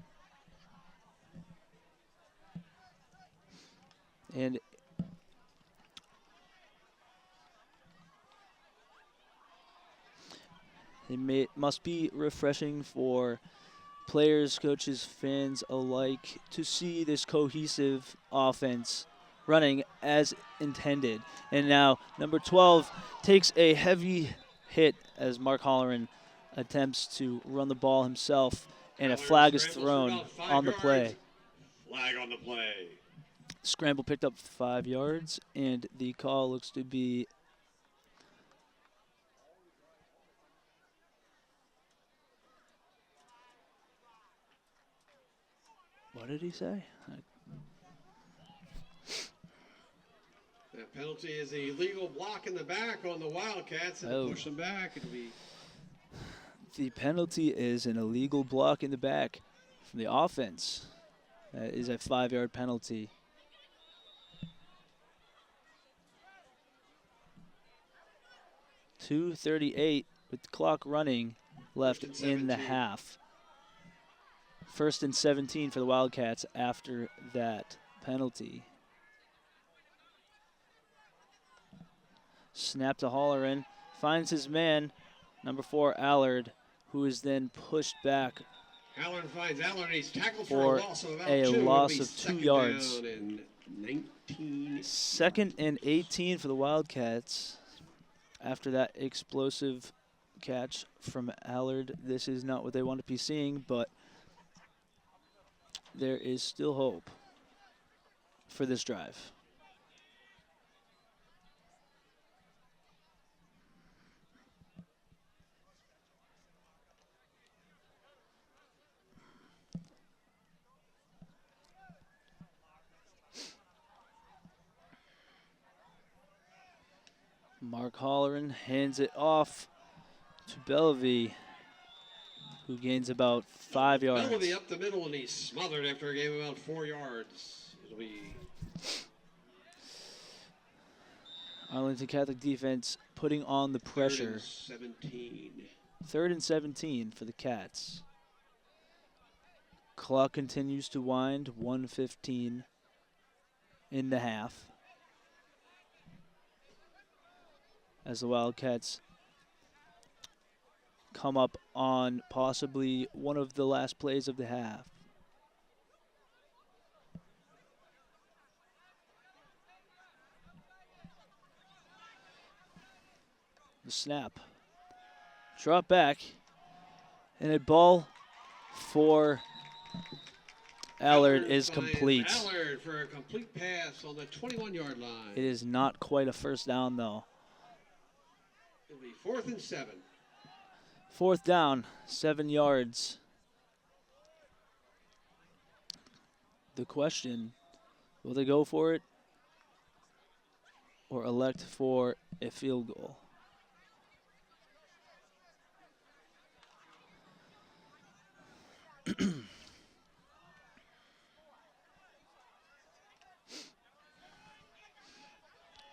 C: And it must be refreshing for players, coaches, fans alike to see this cohesive offense running as intended. And now number 12 takes a heavy hit as Mark Holleran attempts to run the ball himself, and a flag is thrown on the play.
B: Flag on the play.
C: Scramble picked up 5 yards, and the call looks to be What did he say?
B: That penalty is a illegal block in the back on the Wildcats. It'll push them back. It'll be.
C: The penalty is an illegal block in the back from the offense. That is a 5-yard penalty. .238 with the clock running left in the half. 1st and 17 for the Wildcats after that penalty. Snap to Holleran, finds his man, number 4 Allard, who is then pushed back
B: Allard finds Allard, and he's tackled
C: for
B: a loss of
C: 2 yards.
B: Down and 19.
C: 2nd and 18 for the Wildcats. After that explosive catch from Allard, this is not what they want to be seeing, but there is still hope for this drive. Mark Holleran hands it off to Bellevue, who gains about 5 yards.
B: Bellevue up the middle, and he's smothered after a game of about 4 yards. It'll be
C: Arlington Catholic defense putting on the pressure. 3rd and 17 for the Cats. Clock continues to wind, 1:15 in the half, as the Wildcats come up on possibly one of the last plays of the half. The snap. Drop back. And a ball for Allard is complete.
B: Allard for a complete pass on the 21-yard line.
C: It is not quite a first down, though.
B: It'll be 4th and 7.
C: 4th down, 7 yards. The question, will they go for it or elect for a field goal?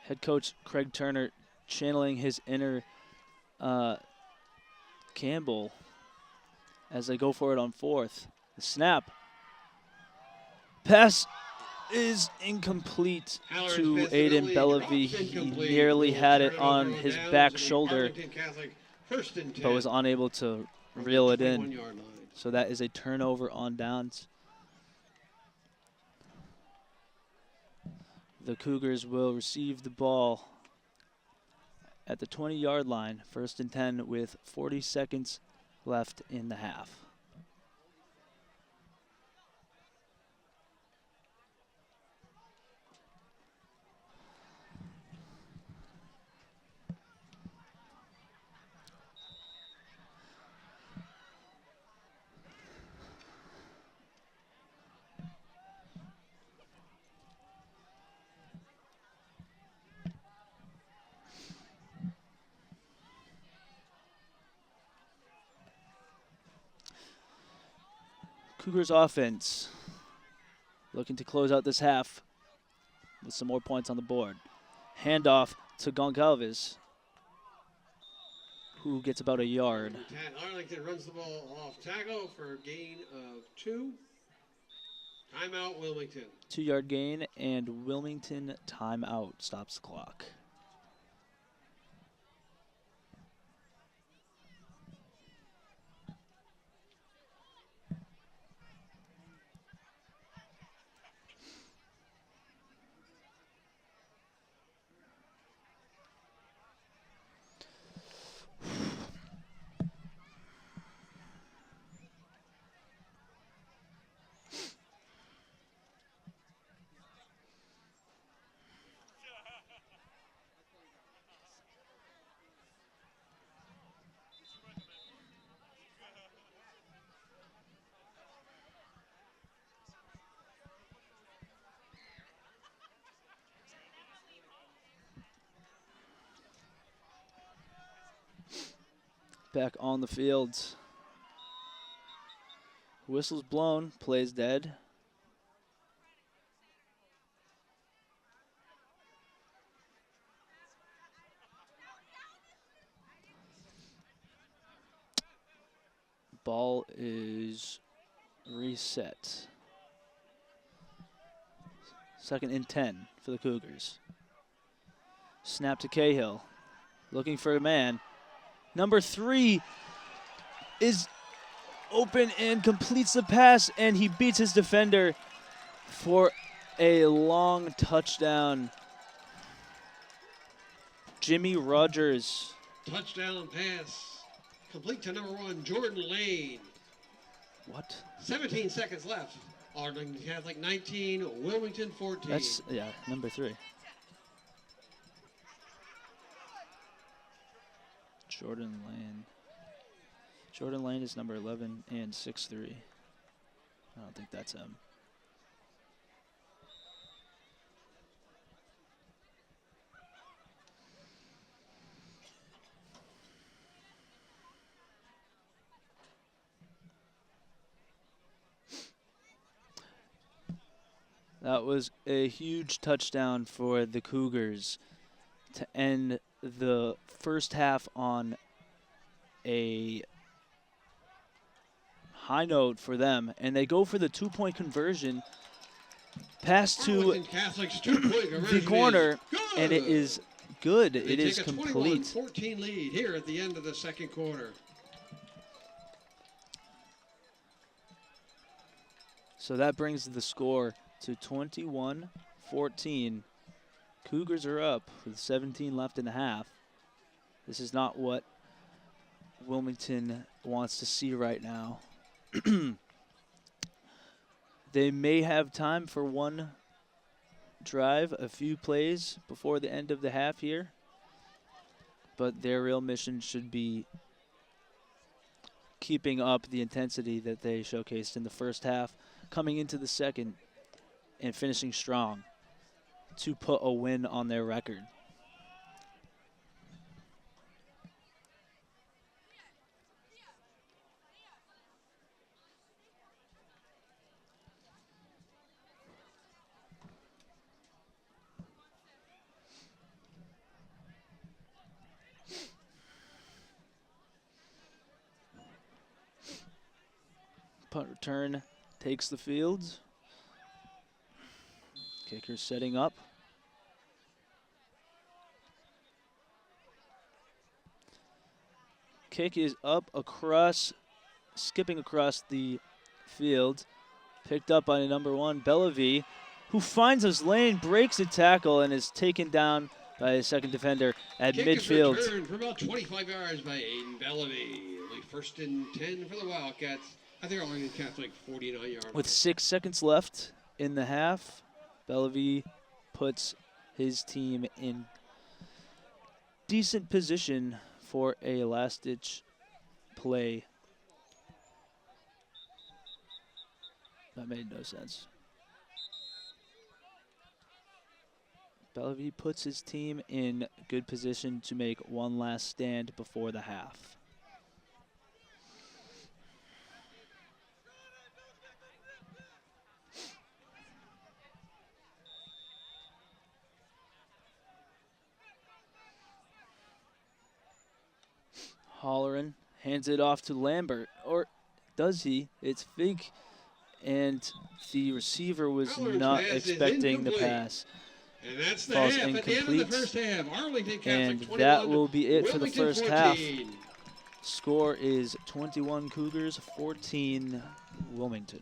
C: Head coach Craig Turner channeling his inner Campbell as they go for it on 4th. The snap. Pass is incomplete to Aiden Bellevue. He nearly had it on his back shoulder, but was unable to reel it in. So that is a turnover on downs. The Cougars will receive the ball at the 20-yard line, 1st and 10 with 40 seconds left in the half. Cougars offense looking to close out this half with some more points on the board. Handoff to Goncalves, who gets about a yard.
B: Arlington runs the ball off tackle for a gain of 2. Timeout, Wilmington.
C: 2-yard gain, and Wilmington timeout stops the clock. back on the field. Whistle's blown, plays dead. Ball is reset. 2nd and 10 for the Cougars. Snap to Cahill. Looking for a man. Number 3 is open and completes the pass, and he beats his defender for a long touchdown. Jimmy Rogers.
B: Touchdown pass. Complete to number 1, Jordan Lane.
C: What?
B: 17 seconds left. Arlington Catholic 19, Wilmington 14.
C: That's, yeah, number 3. Jordan Lane. Jordan Lane is number 11 and 6'3". I don't think that's him. That was a huge touchdown for the Cougars to end the first half on a high note for them. And they go for the 2-point conversion. Pass to
B: Arlington Catholic's 2-point conversion
C: the corner,
B: is
C: and it is good.
B: They
C: It is
B: take a
C: complete.
B: 21-14 lead here at the end of the second quarter.
C: So that brings the score to 21-14. Cougars are up with 17 left in the half. This is not what Wilmington wants to see right now. They may have time for one drive, a few plays before the end of the half here, but their real mission should be keeping up the intensity that they showcased in the first half, coming into the second and finishing strong to put a win on their record. Punt return takes the field. Kicker setting up. Kick is up across, skipping across the field. Picked up by number 1, Bellevue, who finds his lane, breaks a tackle, and is taken down by his second defender at
B: Kick
C: midfield.
B: is returned for about 25 yards by Aiden Bellevue. Only 1st and 10 for the Wildcats. I think Arlington Catholic 49-yard.
C: With 6 seconds left in the half, Bellevue puts his team in decent position for a last-ditch play. That made no sense. Bellevue puts his team in good position to make one last stand before the half. Holleran hands it off to Lambert, or does he? It's Fink, and the receiver was
B: Holleran's
C: not
B: pass is
C: expecting the
B: incomplete.
C: pass.
B: And that's the
C: Falls
B: half at the end of the
C: incomplete.
B: first half. Arlington Catholic
C: And
B: 21,
C: that will be it for the
B: Wilmington
C: first
B: 14.
C: half. Score is 21 Cougars, 14 Wilmington.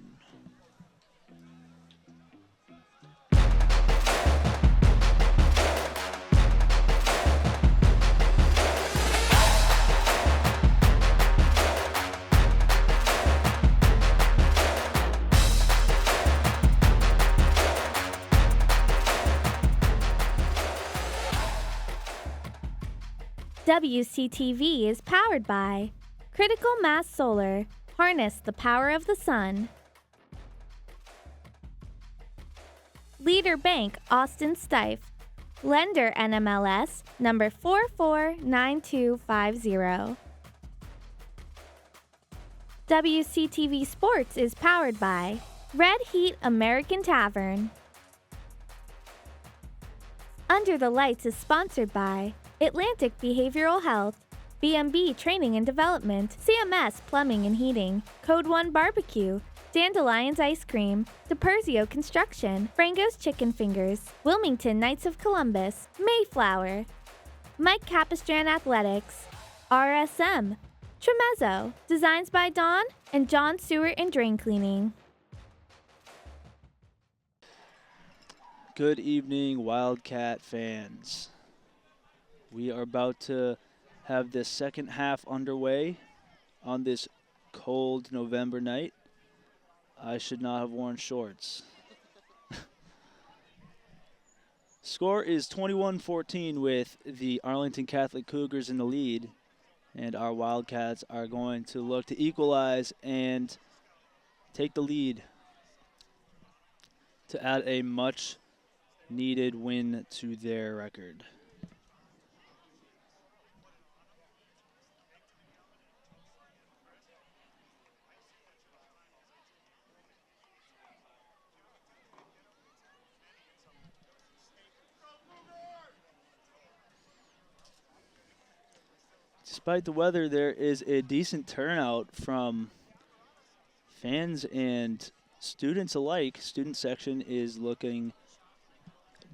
A: WCTV is powered by Critical Mass Solar. Harness the power of the sun. Leader Bank Austin Stife. Lender NMLS number 449250. WCTV Sports is powered by Red Heat American Tavern. Under the Lights is sponsored by Atlantic Behavioral Health, B&B Training and Development, CMS Plumbing and Heating, Code 1 Barbecue, Dandelions Ice Cream, DiPerzio Construction, Frango's Chicken Fingers, Wilmington Knights of Columbus, Mayflower, Mike Capistran Athletics, RSM, Tremezzo, Designs by Dawn, and John Stewart and Drain Cleaning.
C: Good evening, Wildcat fans. We are about to have the second half underway on this cold November night. I should not have worn shorts. Score is 21-14 with the Arlington Catholic Cougars in the lead, and our Wildcats are going to look to equalize and take the lead to add a much needed win to their record. Despite the weather, there is a decent turnout from fans and students alike. Student section is looking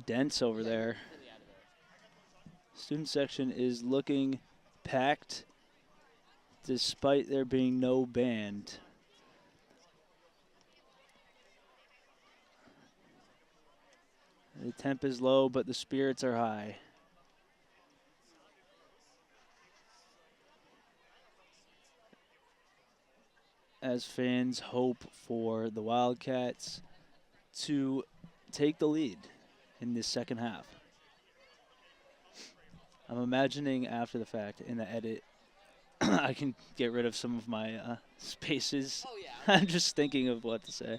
C: dense over there. Student section is looking packed despite there being no band. The temp is low, but the spirits are high. As fans hope for the Wildcats to take the lead in this second half. I'm imagining after the fact in the edit, I can get rid of some of my spaces.
D: Oh, yeah.
C: I'm just thinking of what to say.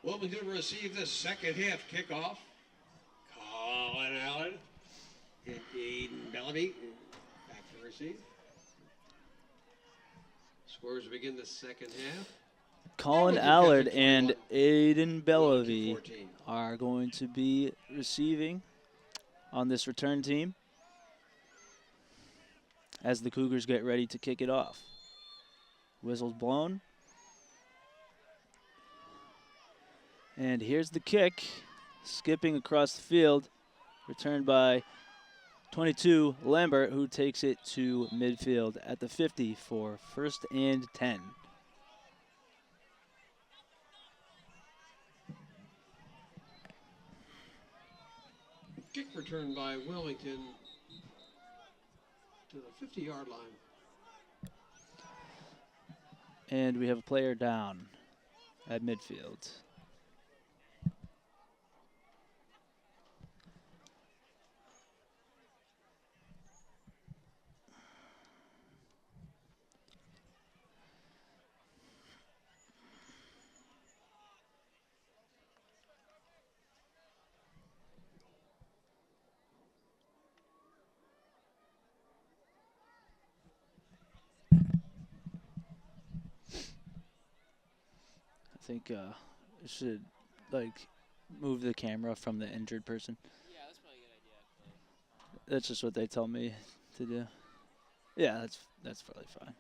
B: Wilmington will receive the second half kickoff. Colin Allen and Aiden Bellamy back to receive. Scores begin the second half.
C: Colin
B: Arlington
C: Allard
B: Catholic
C: and
B: 21,
C: Aiden Bellamy
B: Wilmington 14.
C: are going to be receiving on this return team as the Cougars get ready to kick it off. Whistle's blown. And here's the kick, skipping across the field, returned by 22 Lambert, who takes it to midfield at the 50 for 1st and 10.
B: Kick returned by Wilmington to the 50-yard line.
C: And we have a player down at midfield. I think we should move the camera from the injured person.
D: Yeah, that's probably a good idea, actually.
C: That's just what they tell me to do. Yeah, that's probably fine.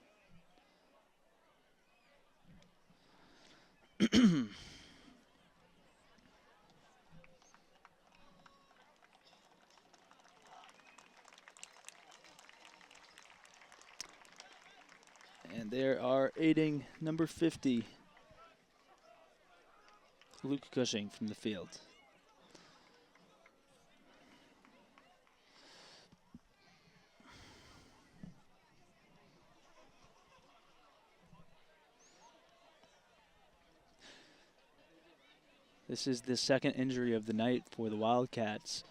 C: And they are aiding number 50, Luke Cushing, from the field. This is the second injury of the night for the Wildcats.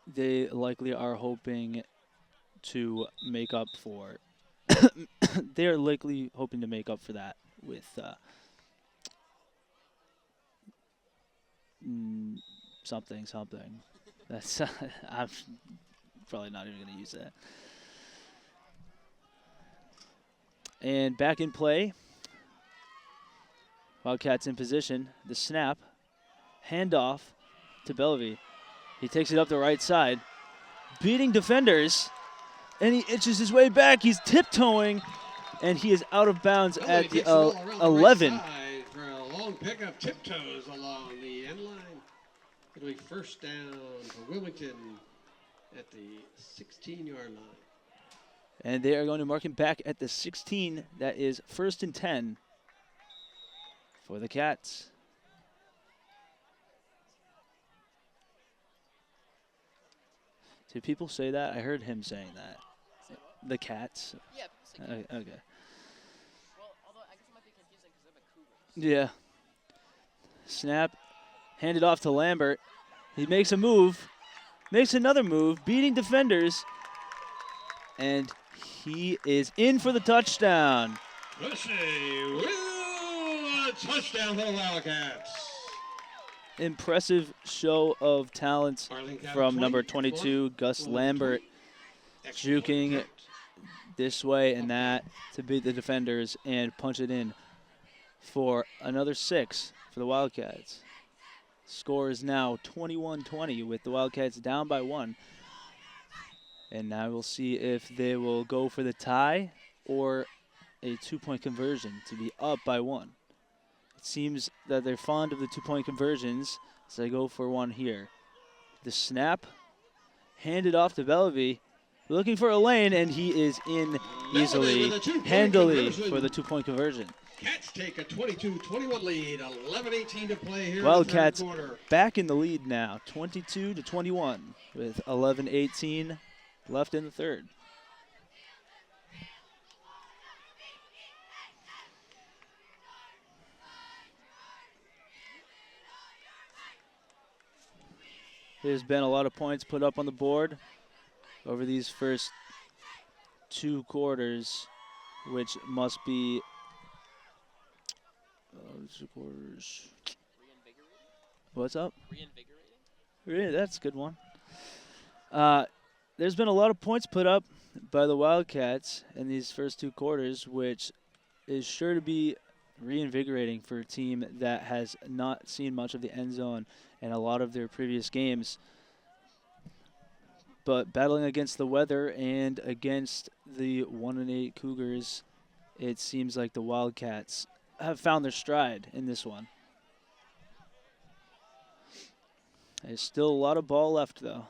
C: They likely are hoping to make up for they are likely hoping to make up for that with something. That's I'm probably not even going to use that. And back in play. Wildcats in position. The snap. Handoff to Bellevue. He takes it up the right side. Beating defenders. And he inches his way back. He's tiptoeing. And he is out of bounds at the 11.
B: Right for a long pickup, tiptoes along the end line. It'll be first down for Wilmington at the 16-yard line.
C: And they are going to mark him back at the 16. That is 1st and 10 for the Cats. Did people say that? I heard him saying that. The Cats.
D: Yeah, people say
C: Okay.
D: Well, although I guess it might be confusing because they're the Cougars.
C: Yeah. Snap. Handed off to Lambert. He makes a move. Makes another move. Beating defenders. And he is in for the touchdown.
B: Varsity with a touchdown for the Wildcats.
C: Impressive show of talent from number 22, Gus Lambert, juking this way and that to beat the defenders and punch it in for another 6 for the Wildcats. Score is now 21-20 with the Wildcats down by 1. And now we'll see if they will go for the tie or a 2-point conversion to be up by 1. It seems that they're fond of the 2-point conversions, so they go for one here. The snap, handed off to Bellevue, looking for a lane, and he is in easily, handily for the 2-point conversion.
B: Cats take a 22-21 lead, 11:18 to play here
C: Wildcats
B: in the third quarter.
C: back in the lead now, 22-21 with 11:18 left in the third. There's been a lot of points put up on the board over these first 2 quarters, which must be 2 quarters.
D: Reinvigorating?
C: What's up?
D: Reinvigorating?
C: Yeah, that's a good one. There's been a lot of points put up by the Wildcats in these first 2 quarters, which is sure to be reinvigorating for a team that has not seen much of the end zone in a lot of their previous games. But battling against the weather and against the 1-8 Cougars, it seems like the Wildcats have found their stride in this one. There's still a lot of ball left, though.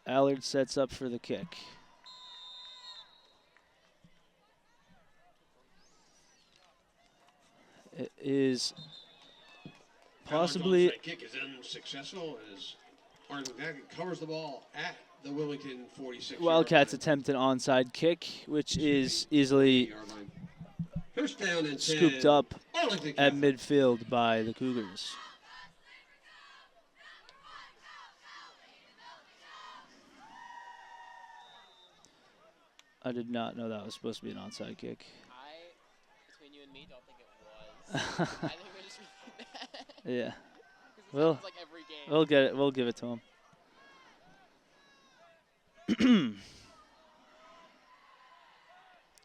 C: Allard sets up for the kick. It is possibly...
B: Allard's onside kick is unsuccessful as Arlington Catholic covers the ball at the Wilmington 46.
C: Wildcats attempt an onside kick, which is easily
B: First down and 10.
C: scooped up
B: Arlington
C: at
B: Catholic.
C: midfield by the Cougars. I did not know that was supposed to be an onside kick.
D: Between you and me, don't think it was. I think we just read that.
C: Yeah.
D: 'Cause this
C: Well,
D: happens, like, every game.
C: we'll get it. We'll give it to him.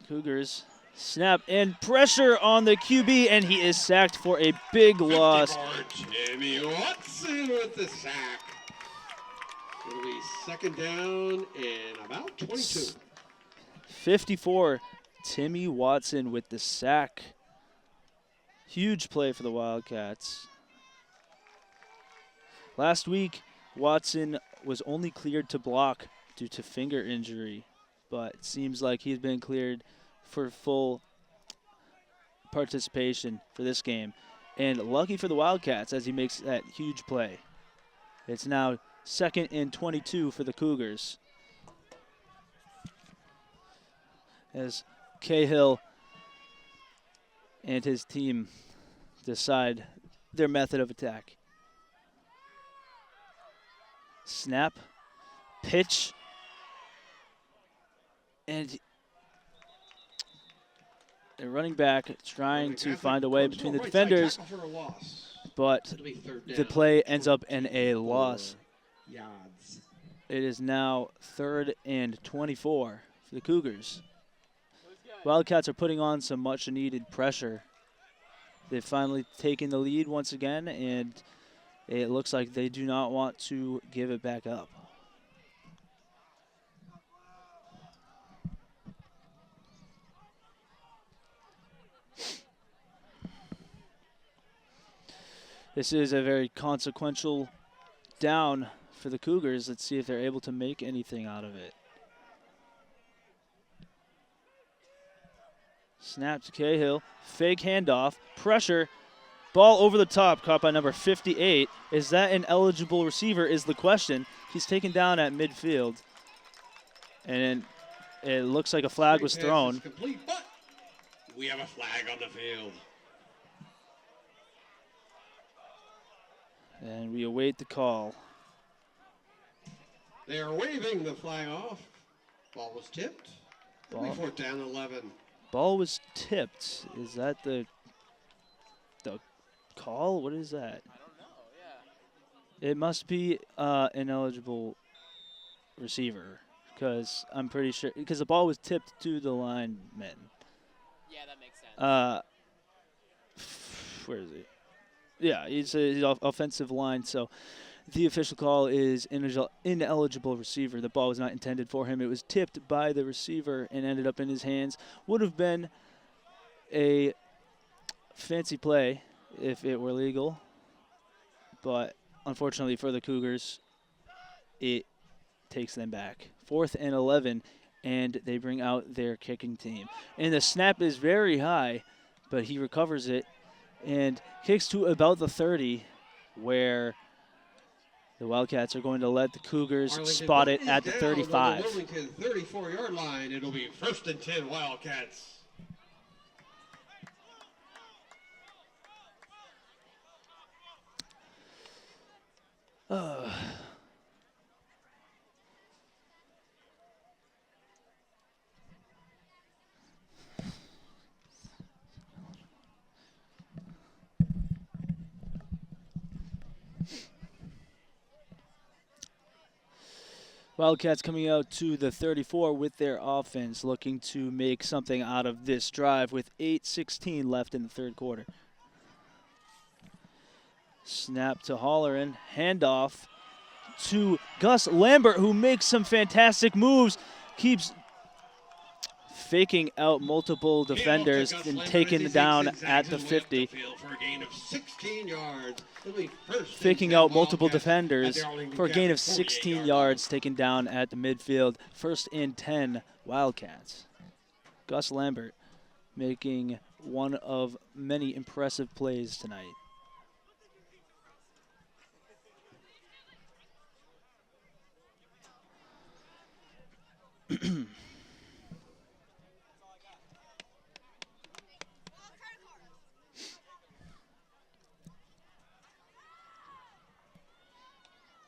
C: Cougars snap and pressure on the QB, and he is sacked for a big loss.
B: Timmy Watson with the sack. It'll be second down and about 22.
C: 54, Timmy Watson with the sack. Huge play for the Wildcats. Last week, Watson was only cleared to block due to finger injury, but it seems like he's been cleared for full participation for this game. And lucky for the Wildcats as he makes that huge play. It's now 2nd and 22 for the Cougars, as Cahill and his team decide their method of attack. Snap, pitch, and They're running back, trying
B: Arlington
C: to
B: Catholic
C: find a way
B: comes
C: between
B: for
C: the
B: right side
C: defenders,
B: tackle for a loss.
C: but
B: It'll be third
C: the
B: down,
C: play ends up in a
B: 24
C: loss.
B: yards.
C: It is now 3rd and 24 for the Cougars. Wildcats are putting on some much-needed pressure. They've finally taken the lead once again, and it looks like they do not want to give it back up. This is a very consequential down for the Cougars. Let's see if they're able to make anything out of it. Snap to Cahill, fake handoff, pressure, ball over the top, caught by number 58. Is that an eligible receiver is the question. He's taken down at midfield. And it looks like a flag was
B: Screen pass
C: thrown.
B: is complete, but we have a flag on the field.
C: And we await the call.
B: They are waving the flag off. Ball was tipped. It'll be
C: Ball.
B: 4th down, 11.
C: Ball was tipped. Is that the call? What is that?
D: I don't know, yeah.
C: It must be an eligible receiver, because I'm pretty sure, because the ball was tipped to the lineman.
D: Yeah, that makes sense.
C: Where is he? Yeah, he's an offensive line, so the official call is ineligible receiver. The ball was not intended for him. It was tipped by the receiver and ended up in his hands. Would have been a fancy play if it were legal, but unfortunately for the Cougars, it takes them back. 4th and 11, and they bring out their kicking team. And the snap is very high, but he recovers it and kicks to about the 30, where the Wildcats are going to let the Cougars
B: Arlington
C: spot it
B: is
C: at the
B: down
C: 35.
B: on the Wilmington 34-yard line. It'll be 1st and 10 Wildcats.
C: Wildcats coming out to the 34 with their offense, looking to make something out of this drive with 8:16 left in the 3rd quarter. Snap to Holleran, handoff to Gus Lambert, who makes some fantastic moves, keeps faking out multiple defenders and taken down at the 50.
B: For a gain of 16 yards. It'll be 1st and
C: Faking
B: 10
C: out multiple
B: Wildcats
C: defenders
B: at the Arlington
C: for a gain of
B: Catholic
C: 16
B: 48-yard
C: yards, taken down at the midfield. 1st and 10 Wildcats. Gus Lambert making one of many impressive plays tonight.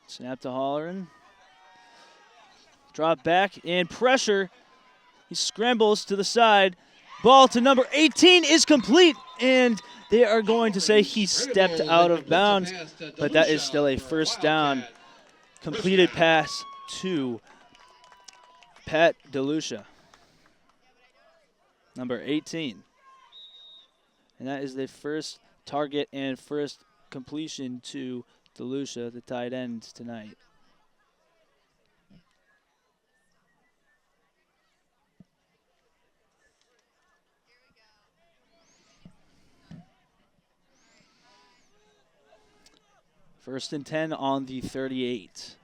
C: Snap to Holleran. Drop back and pressure. He scrambles to the side. Ball to number 18 is complete, and they are going to say he stepped out of bounds, but that is still a 1st down. Completed pass to Pat DeLucia, number 18. And that is the first target and first completion to DeLucia, the tight end, tonight. First and 10 on the 38.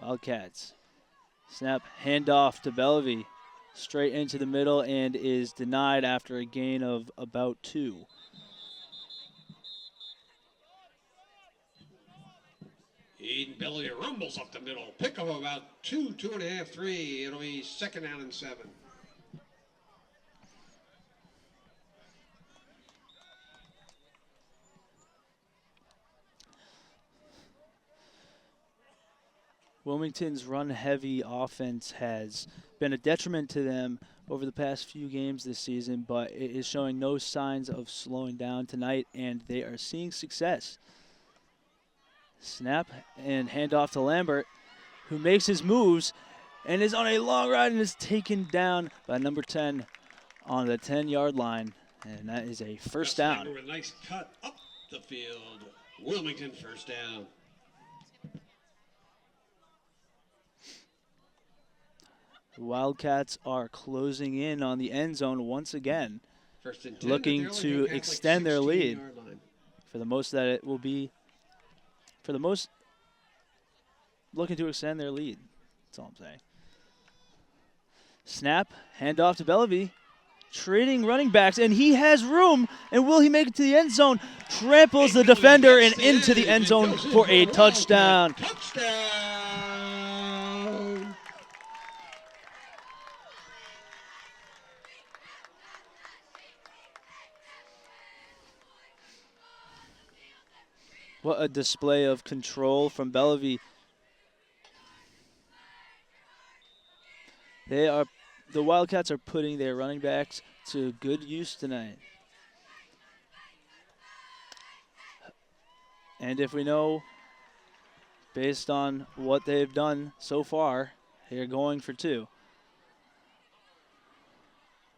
C: Wildcats. Snap, handoff to Bellevue. Straight into the middle and is denied after a gain of about 2.
B: Eden Bellevue rumbles up the middle. Pick of about 2, 2.5, 3. It'll be 2nd down and 7.
C: Wilmington's run-heavy offense has been a detriment to them over the past few games this season, but it is showing no signs of slowing down tonight, and they are seeing success. Snap and handoff to Lambert, who makes his moves and is on a long ride and is taken down by number 10 on the 10-yard line, and that is a first down.
B: With a nice cut up the field. Wilmington first down.
C: The Wildcats are closing in on the end zone once again,
B: First and 10
C: looking
B: at the
C: to
B: Arlington Catholic
C: extend their lead.
B: 16-yard line.
C: For the most that it will be, for the most, looking to extend their lead. That's all I'm saying. Snap, handoff to Bellevue, trading running backs, and he has room, and will he make it to the end zone? Tramples the defender and into the end zone for a touchdown.
B: Touchdown!
C: What a display of control from Bellevue. The Wildcats are putting their running backs to good use tonight. And if we know, based on what they've done so far, they're going for two.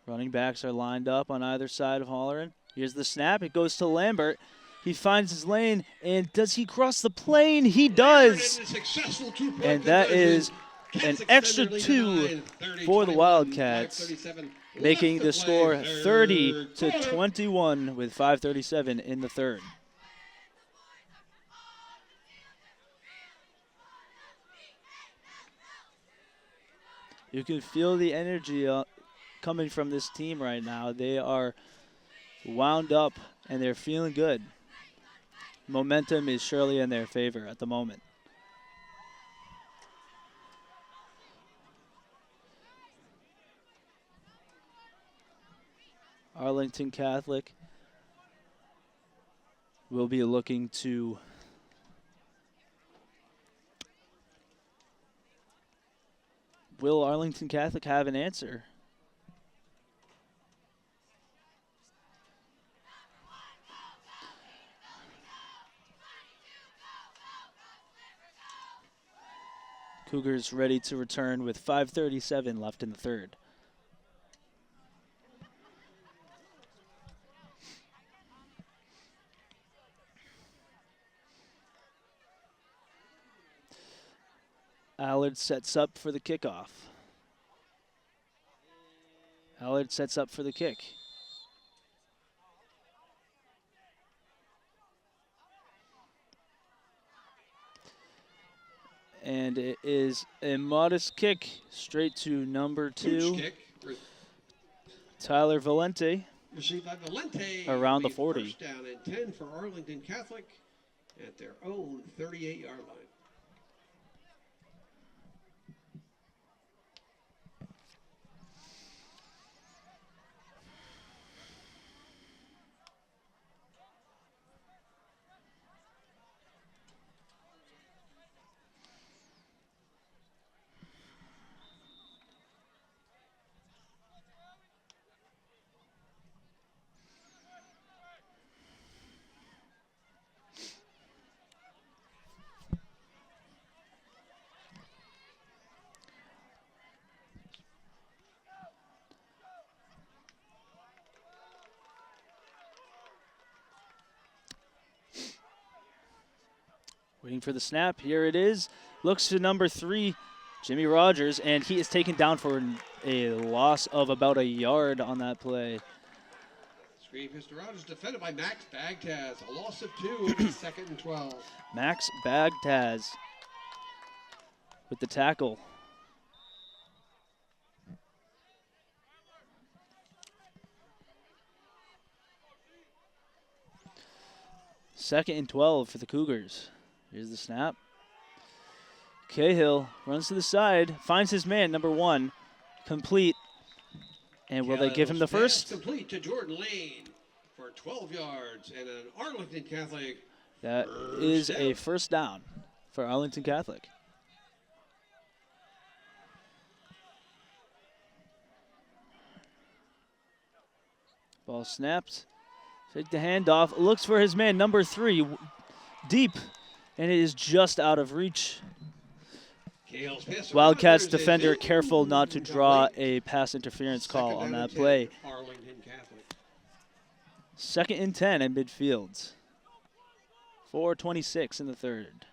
C: Running backs are lined up on either side of Holleran. Here's the snap. It goes to Lambert. He finds his lane, and does he cross the plane? He does. And that is an extra 2 for the Wildcats, making the score 30-21 with 5:37 in the third. You can feel the energy coming from this team right now. They are wound up, and they're feeling good. Momentum is surely in their favor at the moment. Arlington Catholic will be looking to will Arlington Catholic have an answer? Cougars ready to return with 5:37 left in the third. Allard sets up for the kickoff. Allard sets up for the kick. And it is a modest kick straight to number 2, Tyler Valente,
B: received by Valente
C: around the 40.
B: First down and 10 for Arlington Catholic at their own 38-yard line.
C: Waiting for the snap. Here it is. Looks to number 3, Jimmy Rogers, and he is taken down for a loss of about a yard on that play.
B: Screen Mr. Rogers defended by Max Bagtaz. A loss of 2 in second and 12.
C: Max Bagtaz with the tackle. Second and 12 for the Cougars. Here's the snap. Cahill runs to the side, finds his man, number 1, complete. And will they give him the first?
B: Complete to Jordan Lane for 12 yards and an Arlington Catholic.
C: That is a first down for Arlington Catholic. Ball snapped. Take the handoff. Looks for his man, number 3, deep, and it is just out of reach. Wildcats defender careful not to draw a pass interference call on that play.
B: Arlington Catholic.
C: 2nd and 10 at midfield. 4:26 in the third.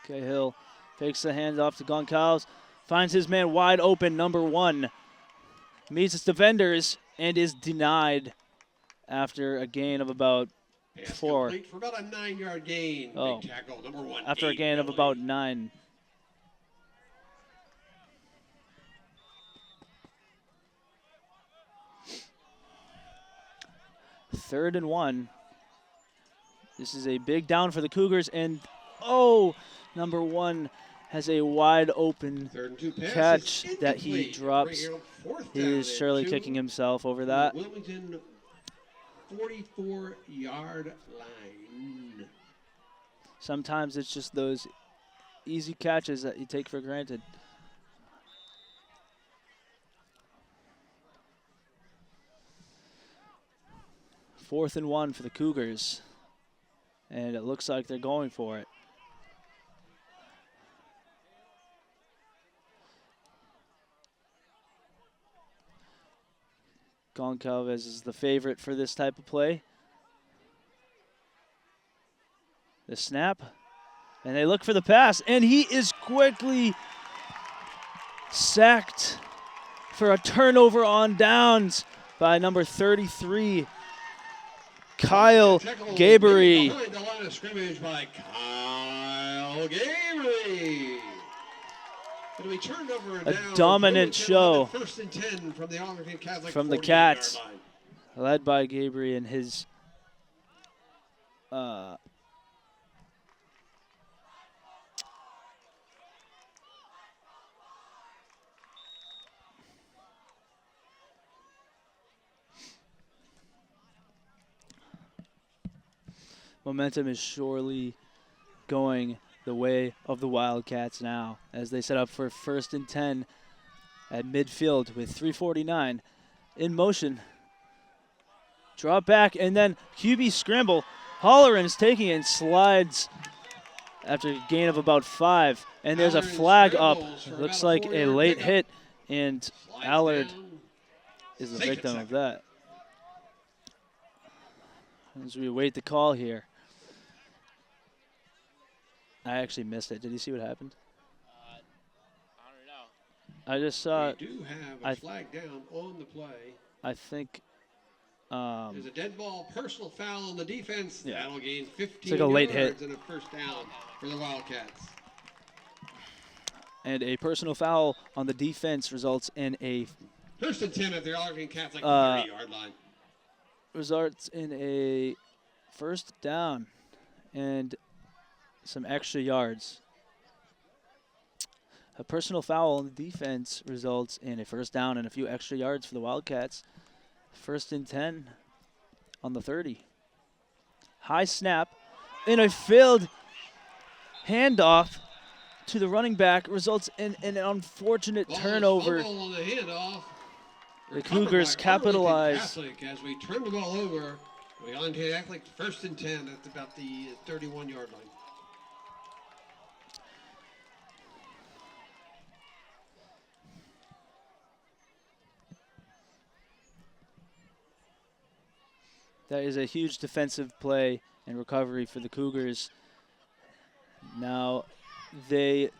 C: Cahill fakes the handoff to Goncalves, finds his man wide open, number 1. Meets his defenders and is denied after a gain of about
B: Pass
C: 4.
B: complete for about a 9-yard gain.
C: Oh.
B: Big tackle, number 1.
C: After a gain of about 9. Third and 1. This is a big down for the Cougars, and number 1 has a wide open
B: 3rd and 2 pass
C: catch
B: is
C: that he
B: incomplete.
C: drops.
B: Bringing up 4th
C: He
B: down
C: is
B: and
C: surely
B: 2
C: kicking himself over that.
B: Wilmington 44-yard line.
C: Sometimes it's just those easy catches that you take for granted. Fourth and 1 for the Cougars, and it looks like they're going for it. Goncalves is the favorite for this type of play. The snap, and they look for the pass, and he is quickly sacked for a turnover on downs by number 33, Kyle Gabery.
B: Behind the line of scrimmage by Kyle Gabery. It'll be turned over and
C: A
B: down.
C: dominant show
B: 1st and 10 from the Arlington Catholic
C: from the
B: 48-yard
C: Cats,
B: line.
C: led by Gabery and his momentum is surely going the way of the Wildcats now as they set up for 1st and 10 at midfield with 3:49 in motion. Drop back and then QB scramble. Holleran is taking it and slides after a gain of about 5. And there's a
B: Holleran
C: flag up.
B: scrambles for
C: Looks
B: about a
C: like a
B: 4-yard
C: late
B: pickup.
C: hit, and
B: Slides
C: Allard
B: down.
C: is the
B: Second
C: victim of
B: second.
C: that. As we await the call here. I actually missed it. Did you see what happened?
D: I don't know.
C: I just saw,
B: We do have
C: I
B: a flag down on the play.
C: I think,
B: There's a dead ball, personal foul on the defense.
C: Yeah.
B: That'll gain 15
C: like a late
B: yards
C: hit.
B: and a 1st down for the Wildcats.
C: and a personal foul on the defense results in a
B: 1st and 10 at the Arlington Catholic 30-yard line.
C: 1st down and some extra yards. A personal foul on the defense results in a 1st down and a few extra yards for the Wildcats. 1st and 10 on the 30. High snap and a failed handoff to the running back results in an unfortunate
B: Ball is
C: turnover.
B: fumble on the handoff.
C: The
B: Recovered
C: Cougars
B: by Arlington
C: capitalize.
B: Catholic as we turn the ball over. We Arlington Catholic 1st and 10 at about the 31-yard line.
C: That is a huge defensive play and recovery for the Cougars. Now they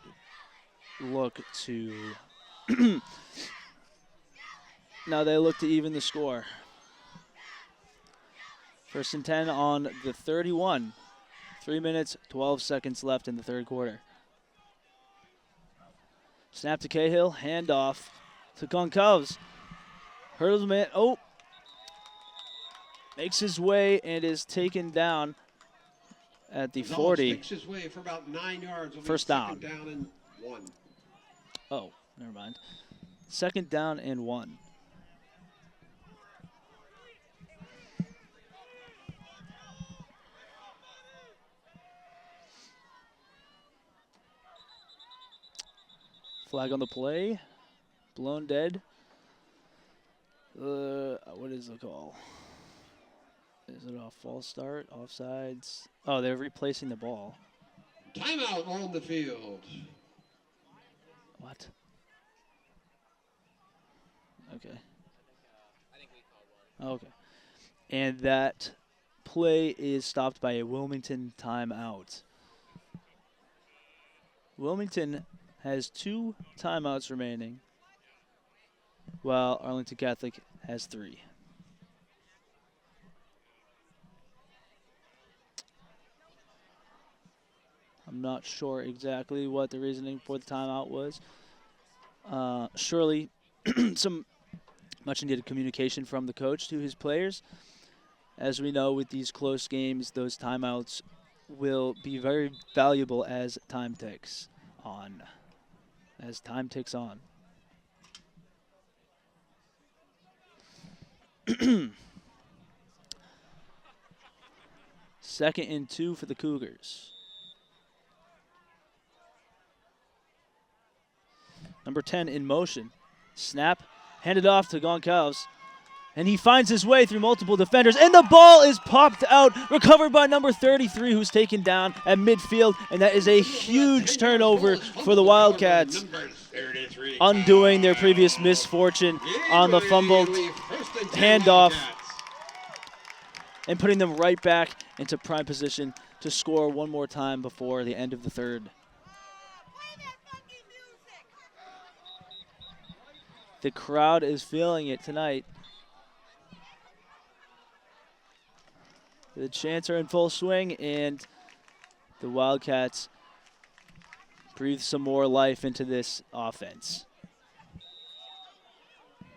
C: look to even the score. 1st and 10 on the 31. 3 minutes, 12 seconds left in the 3rd quarter. Snap to Cahill, handoff to Goncalves. Hurdles man, makes his way and is taken down at the
B: Gonzalez
C: 40.
B: Makes his way for about 9 yards. It'll be
C: 1st down.
B: 2nd down and 1.
C: Oh, never mind. 2nd down and 1. Flag on the play. Blown dead. What is the call? Is it a false start? Offsides? Oh, they're replacing the ball.
B: Timeout on the field.
C: What? Okay.
D: I think we called one.
C: Okay. And that play is stopped by a Wilmington timeout. Wilmington has 2 timeouts remaining, while Arlington Catholic has 3. I'm not sure exactly what the reasoning for the timeout was. Surely some much needed communication from the coach to his players. As we know, with these close games, those timeouts will be very valuable as time ticks on. Second and 2 for the Cougars. Number 10 in motion. Snap, handed off to Goncalves. And he finds his way through multiple defenders. And the ball is popped out, recovered by number 33, who's taken down at midfield. And that is a huge turnover for the Wildcats, undoing their previous misfortune on the fumbled handoff and putting them right back into prime position to score one more time before the end of the third. The crowd is feeling it tonight. The chants are in full swing, and the Wildcats breathe some more life into this offense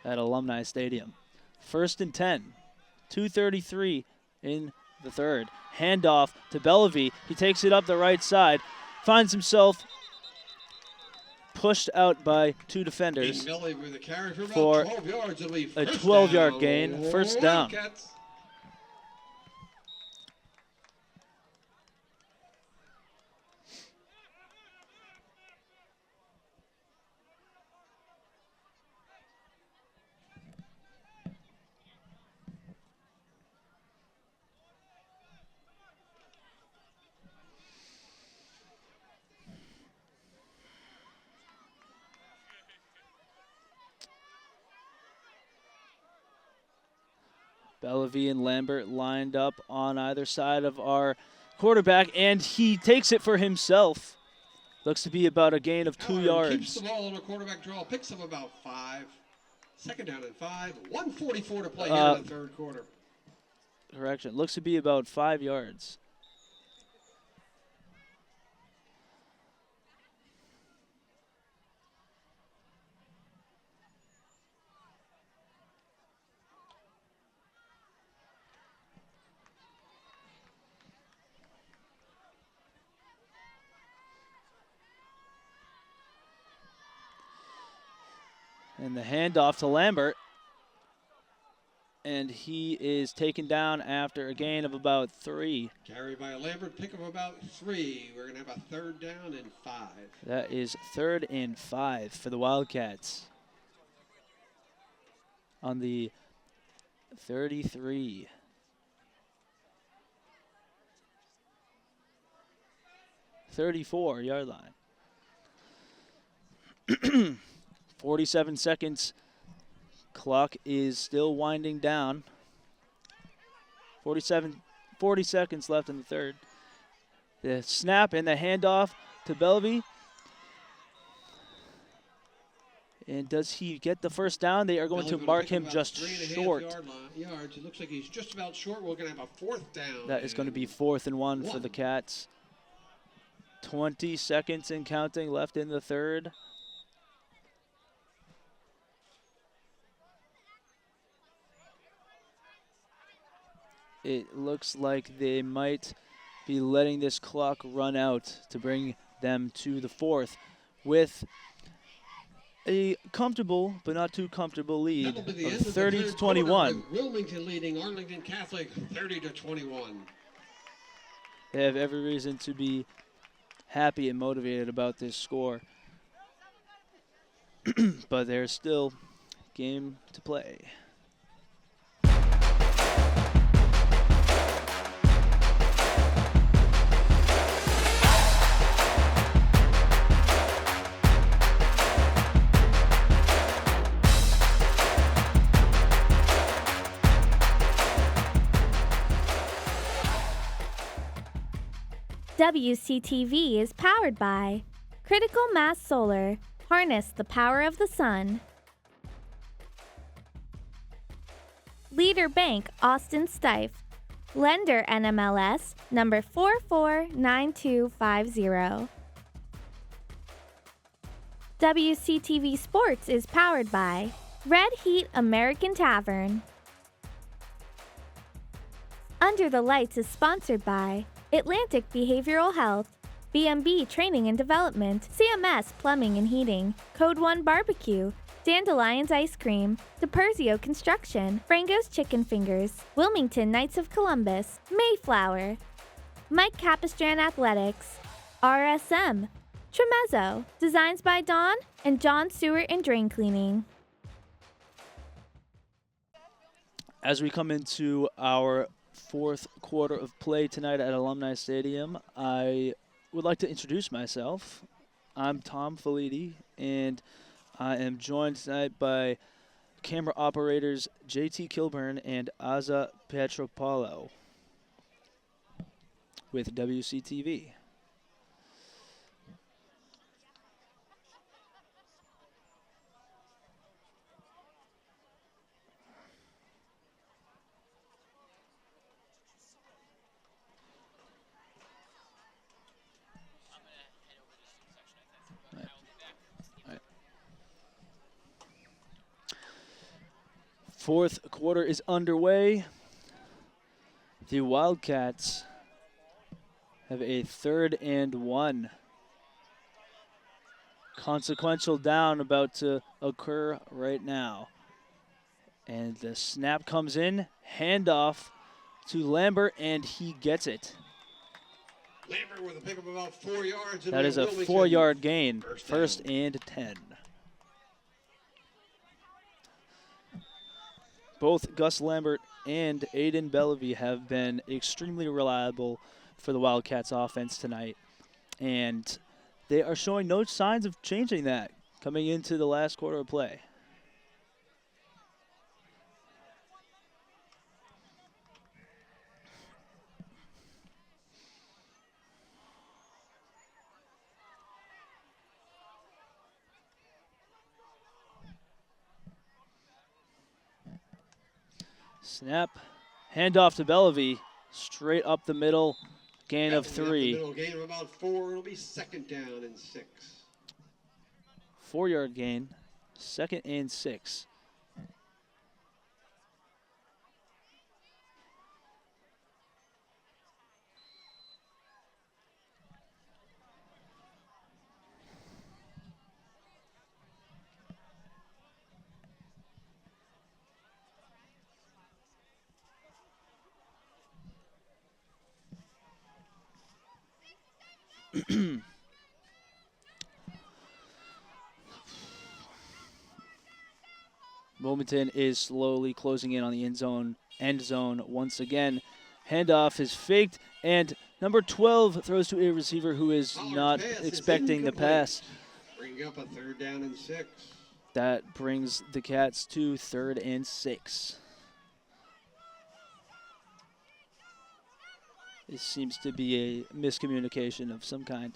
C: at Alumni Stadium. 1st and 10, 2:33 in the third. Handoff to Bellevue. He takes it up the right side, finds himself pushed out by 2 defenders for a 12-yard gain, 1st down. Bellevue and Lambert lined up on either side of our quarterback, and he takes it for himself. Looks to be about a gain of 2 yards.
B: Keeps the ball on a quarterback draw, picks up about 5. 2nd down and 5. 1:44 to play here in the third quarter.
C: Correction. Looks to be about 5 yards. And the handoff to Lambert. And he is taken down after a gain of about 3.
B: Carried by Lambert, pick of about 3. We're going to have a 3rd down and 5.
C: That is 3rd and 5 for the Wildcats. On the 33. .34-yard line. 47 seconds. Clock is still winding down. 40 seconds left in the third. The snap and the handoff to Bellevue. And does he get the 1st down? They are going to mark him just short.
B: Yards. It looks like he's just about short. We're going to have a 4th down.
C: That is going to be 4th and 1 for the Cats. 20 seconds and counting left in the third. It looks like they might be letting this clock run out to bring them to the 4th with a comfortable but not too comfortable lead
B: That'll be the
C: of
B: end of the
C: 30 to
B: third quarter,
C: 21.
B: with Wilmington leading Arlington Catholic 30 to 21.
C: They have every reason to be happy and motivated about this score. But there's still game to play.
A: WCTV is powered by Critical Mass Solar. Harness the power of the sun. Leader Bank Austin Stife. Lender NMLS number 449250. WCTV Sports is powered by Red Heat American Tavern. Under the Lights is sponsored by Atlantic Behavioral Health, B&B Training and Development, CMS Plumbing and Heating, Code 1 Barbecue, Dandelions Ice Cream, DiPerzio Construction, Frango's Chicken Fingers, Wilmington Knights of Columbus, Mayflower, Mike Capistran Athletics, RSM, Tremezzo, Designs by Dawn, and John Stewart and Drain Cleaning.
C: As we come into our fourth quarter of play tonight at Alumni Stadium, I would like to introduce myself. I'm Tom Felidi, and I am joined tonight by camera operators JT Kilburn and Aza Petropalo with WCTV. Fourth quarter is underway. The Wildcats have a 3rd and 1. Consequential down about to occur right now. And the snap comes in, handoff to Lambert, and he gets it.
B: Lambert with a pick of about 4 yards.
C: That is a 4-yard gain, first and 10. Both Gus Lambert and Aiden Bellevue have been extremely reliable for the Wildcats offense tonight. And they are showing no signs of changing that coming into the last quarter of play. Snap, handoff to Bellevue, straight up the middle, gain of 3.
B: Gain of about 4. It'll be 2nd down and 6.
C: 4-yard gain, 2nd and 6. Wilmington is slowly closing in on the end zone once again. Handoff is faked, and number 12 throws to a receiver who is not expecting the pass.
B: Bringing up a 3rd down and 6.
C: That brings the Cats to 3rd and 6. This seems to be a miscommunication of some kind.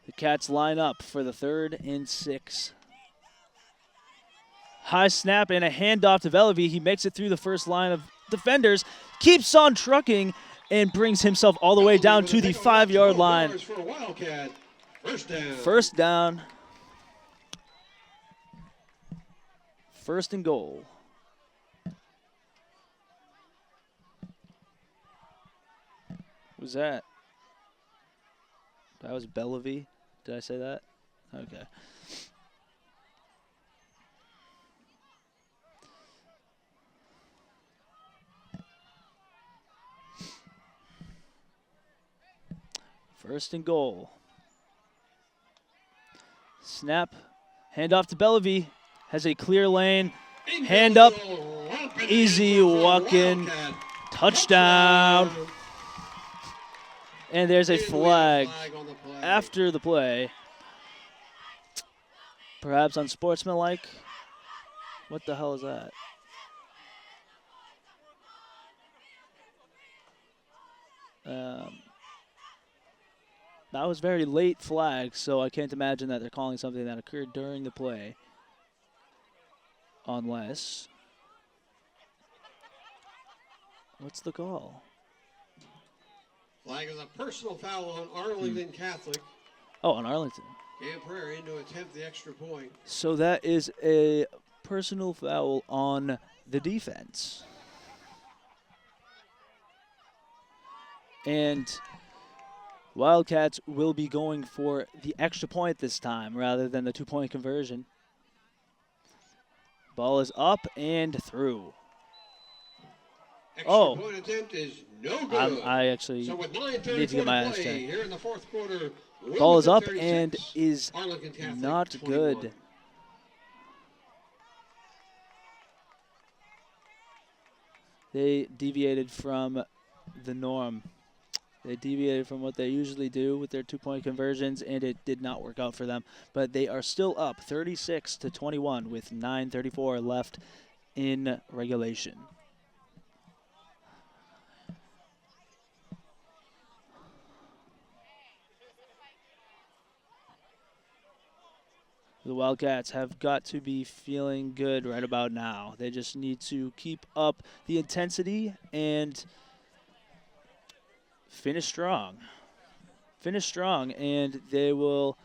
C: The Cats line up for the 3rd and 6. High snap and a handoff to Bellevue. He makes it through the first line of defenders, keeps on trucking, and brings himself all the way down to the 5-yard line.
B: For a Wildcat. First down.
C: First down. First and goal. Who's that? That was Bellevue. Did I say that? Okay. First and goal. Snap. Hand off to Bellevue. Has a clear lane. Hand up. Easy walk-in. Touchdown. And there's a flag after the play. Perhaps unsportsmanlike. What the hell is that? That was very late flag, so I can't imagine that they're calling something that occurred during the play. Unless. What's the call?
B: Flag is a personal foul on Arlington Catholic.
C: Oh, on Arlington.
B: Cam Prairie in to attempt the extra point.
C: So that is a personal foul on the defense. And Wildcats will be going for the extra point this time rather than the 2-point conversion. Ball is up and through.
B: Extra point attempt is no good.
C: I actually
B: so with
C: need to get my eyes checked.
B: Here in the fourth quarter,
C: Ball is up
B: 36,
C: and is not
B: 21.
C: good. They deviated from the norm. They deviated from what they usually do with their 2-point conversions, and it did not work out for them. But they are still up 36-21 with 9:34 left in regulation. The Wildcats have got to be feeling good right about now. They just need to keep up the intensity and finish strong. Finish strong, and they will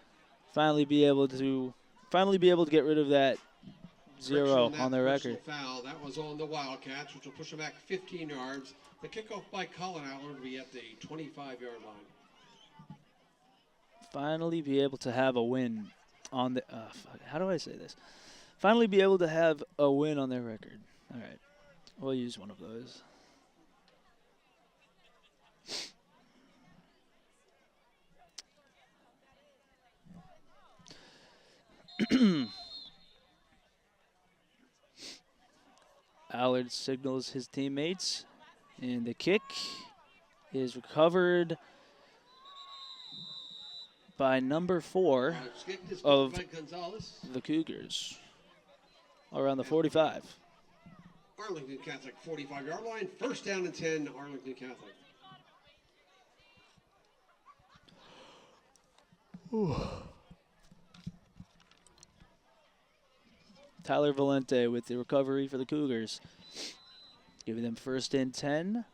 C: finally be able to get rid of that 0 on their record.
B: Foul. That was on the Wildcats, which will push them back 15 yards. The kickoff by Colin Aller will be at the 25-yard line.
C: Finally be able to have a win on the how do I say this? Finally be able to have a win on their record. All right. We'll use one of those. Allard signals his teammates, and the kick is recovered by number 4 of the Cougars, around the 45.
B: Arlington Catholic 45-yard line, first down and 10, Arlington Catholic.
C: Tyler Valente with the recovery for the Cougars, giving them first and 10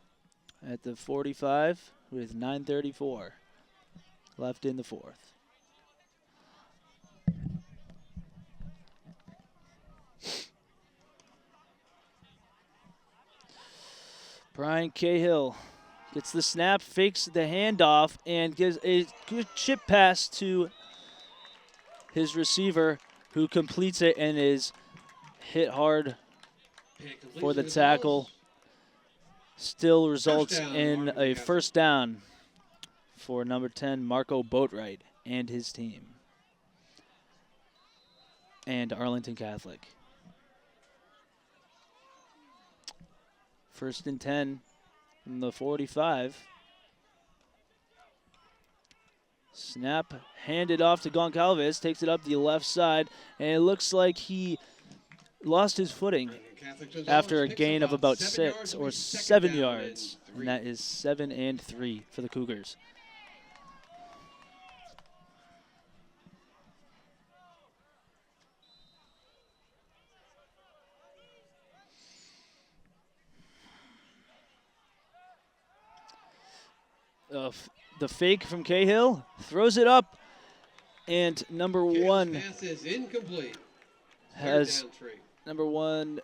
C: at the 45 with 9:34 left in the fourth. Brian Cahill gets the snap, fakes the handoff, and gives a good chip pass to his receiver, who completes it and is hit hard for the tackle. Still results in a first down for number 10, Marco Boatwright, and his team. And Arlington Catholic. First and 10 from the 45. Snap, handed off to Goncalves, takes it up the left side, and it looks like he lost his footing after a gain of about 6 or 7 yards. And that is 7 and 3 for the Cougars. The fake from Cahill, throws it up, and number
B: Cahill's
C: one
B: pass is incomplete.
C: has
B: Third down 3.
C: number one.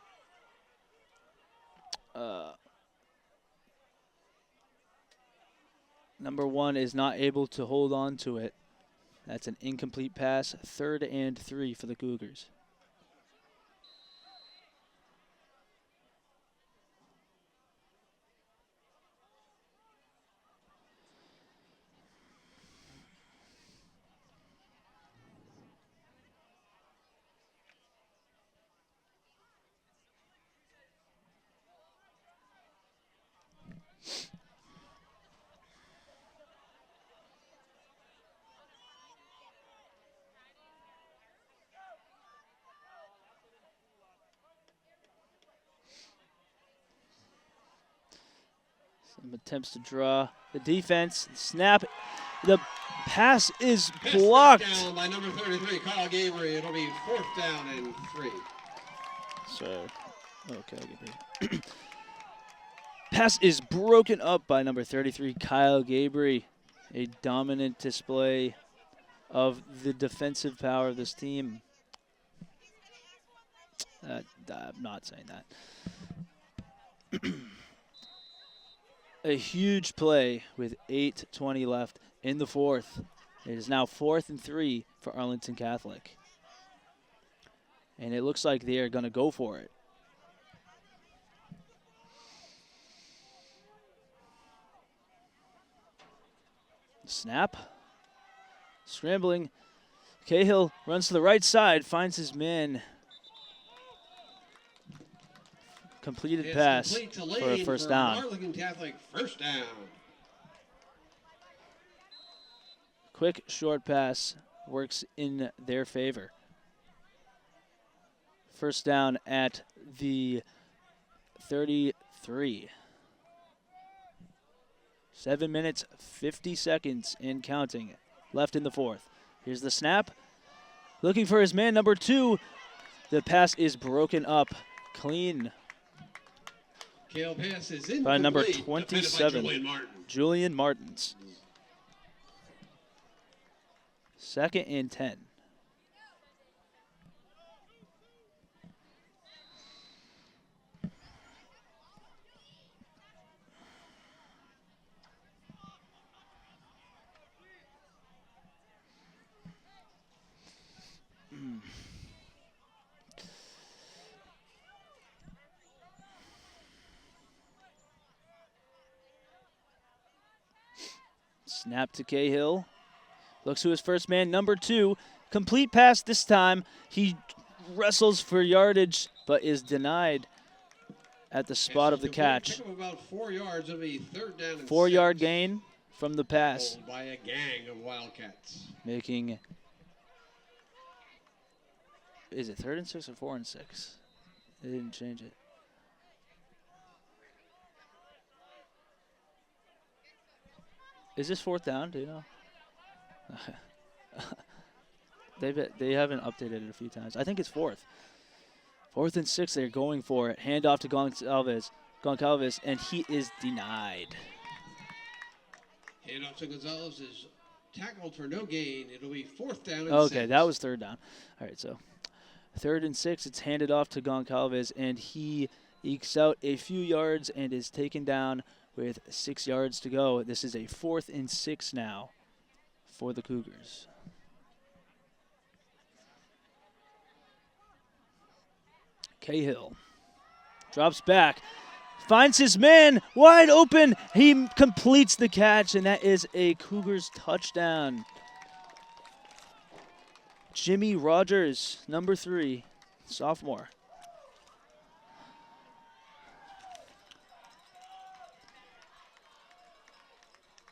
C: Number one is not able to hold on to it. That's an incomplete pass. 3rd and 3 for the Cougars. Some attempts to draw the defense. Snap. The pass is blocked.
B: Down by number 33, Kyle Gabriel. It'll be 4th down and 3.
C: So, okay. Pass is broken up by number 33, Kyle Gabriel. A dominant display of the defensive power of this team. I'm not saying that. A huge play with 8:20 left in the 4th. It is now 4th and 3 for Arlington Catholic. And it looks like they are going to go for it. Snap. Scrambling. Cahill runs to the right side, finds his man. Completed
B: It's
C: pass
B: complete to
C: for a
B: Lane
C: first
B: for
C: down.
B: Arlington Catholic, 1st down.
C: Quick, short pass works in their favor. First down at the 33. 7 minutes, 50 seconds and counting left in the 4th. Here's the snap. Looking for his man, number 2. The pass is broken up. Clean
B: Cahill pass is incomplete.
C: by number
B: Defended by
C: 27,
B: Julian Martin.
C: Julian Martins. 2nd and 10. Snap to Cahill. Looks to his first man, number 2. Complete pass this time. He wrestles for yardage, but is denied at the spot of the catch.
B: Pick up about 4 yards. It'll be 3rd down and
C: 4-yard
B: 6.
C: gain from the pass,
B: Pulled by a gang of Wildcats.
C: making, is it 3rd and 6 or 4 and 6? They didn't change it. Is this 4th down? Do you know? They haven't updated it a few times. I think it's 4th. 4th and 6. They're going for it. Handoff to Goncalves, and he is denied.
B: Handoff to Gonzalez is tackled for no gain. It'll be 4th down and 6.
C: Okay, that was 3rd down. All right, so 3rd and 6. It's handed off to Goncalves, and he ekes out a few yards and is taken down with 6 yards to go. This is a 4th and 6 now for the Cougars. Cahill drops back, finds his man wide open. He completes the catch, and that is a Cougars touchdown. Jimmy Rogers, number 3, sophomore.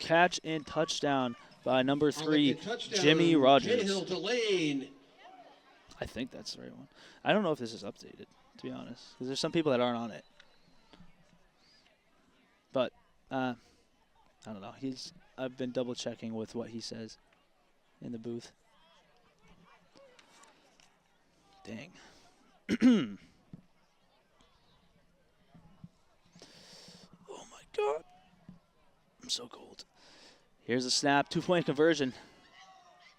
C: Catch and touchdown by number 3, Jimmy Rogers.
B: Cahill to Lane.
C: I think that's the right one. I don't know if this is updated, to be honest, because there's some people that aren't on it. But I don't know. I've been double checking with what he says in the booth. Dang. Oh my God. I'm so cold. Here's a snap, 2-point conversion.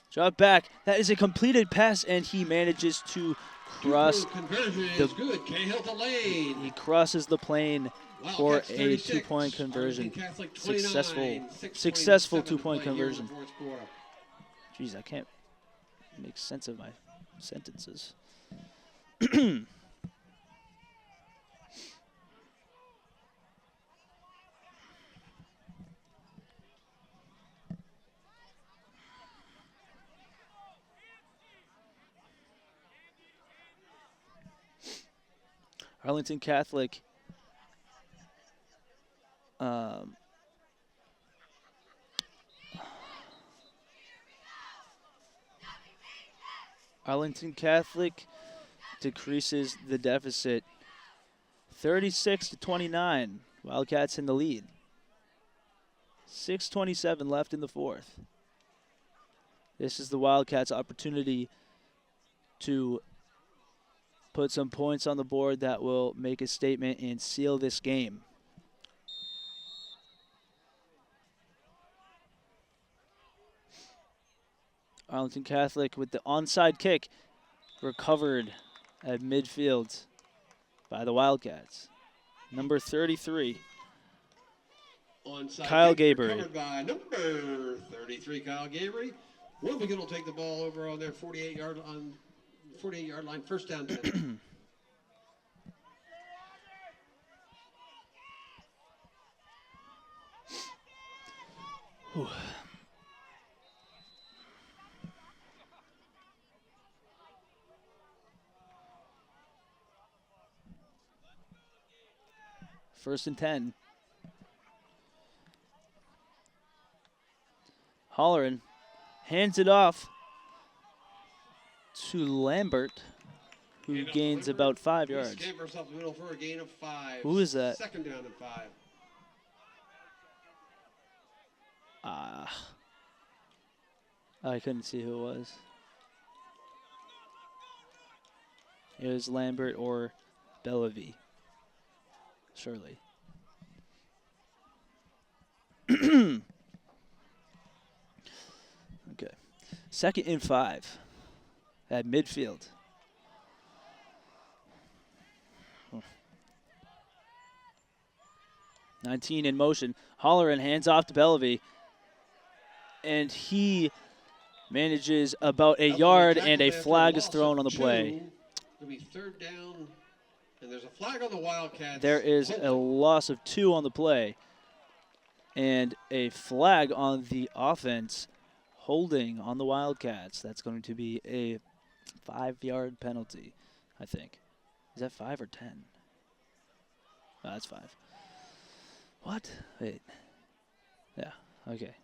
C: Drop back. That is a completed pass, and he manages to cross.
B: Conversion is good. Cahill to Lane.
C: He crosses the plane for
B: Wildcats
C: a
B: 36,
C: 2-point conversion.
B: Arlington Catholic 29,
C: Successful
B: 6:27 to
C: 2-point
B: play here in the
C: conversion.
B: fourth quarter.
C: Jeez, I can't make sense of my sentences. Arlington Catholic Arlington Catholic decreases the deficit 36-29. Wildcats in the lead. 6:27 left in the fourth. This is the Wildcats' opportunity to put some points on the board that will make a statement and seal this game. Arlington Catholic with the onside kick recovered at midfield by the Wildcats. Number 33,
B: Onside
C: Kyle
B: kick
C: Gabery.
B: recovered by number 33, Kyle Gabery. Wilmington will take the ball over on their 48-yard line, first down 10.
C: First and 10. Holleran hands it off to Lambert, who gains about 5 yards.
B: Scampers up the middle for a gain of 5.
C: Who is that?
B: Second down and 5.
C: I couldn't see who it was. It was Lambert or Bellevue. Surely. Okay. Second and 5 at midfield. Oh. 19 in motion. Holleran hands off to Bellevue. And he manages about a yard, and a flag is thrown on the play.
B: It'll be third down, and there's a flag on the Wildcats.
C: There is a loss of 2 on the play, and a flag on the offense, holding on the Wildcats. That's going to be a 5-yard penalty, I think. Is that 5 or 10? Oh, that's 5. What? Wait. Yeah, okay.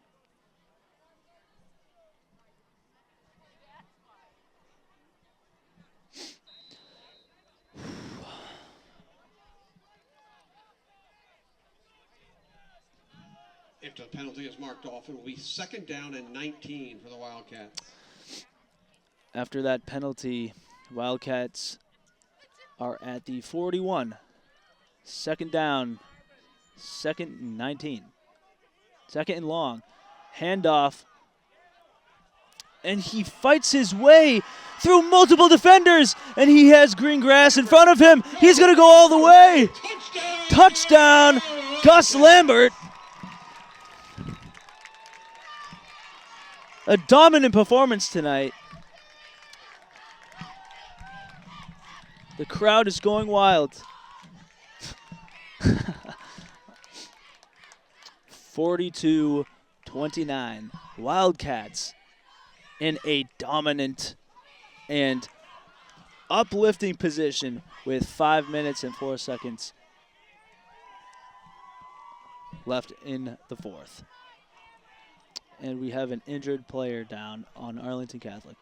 B: If the penalty is marked off, it will be second down and 19 for the Wildcats.
C: After that penalty, Wildcats are at the 41. Second down, second and 19. Second and long. Handoff. And he fights his way through multiple defenders, and he has green grass in front of him. He's going to go all the way. Touchdown, Gus Lambert. A dominant performance tonight. The crowd is going wild. 42-29. Wildcats in a dominant and uplifting position with 5 minutes and 4 seconds left in the fourth. And we have an injured player down on Arlington Catholic.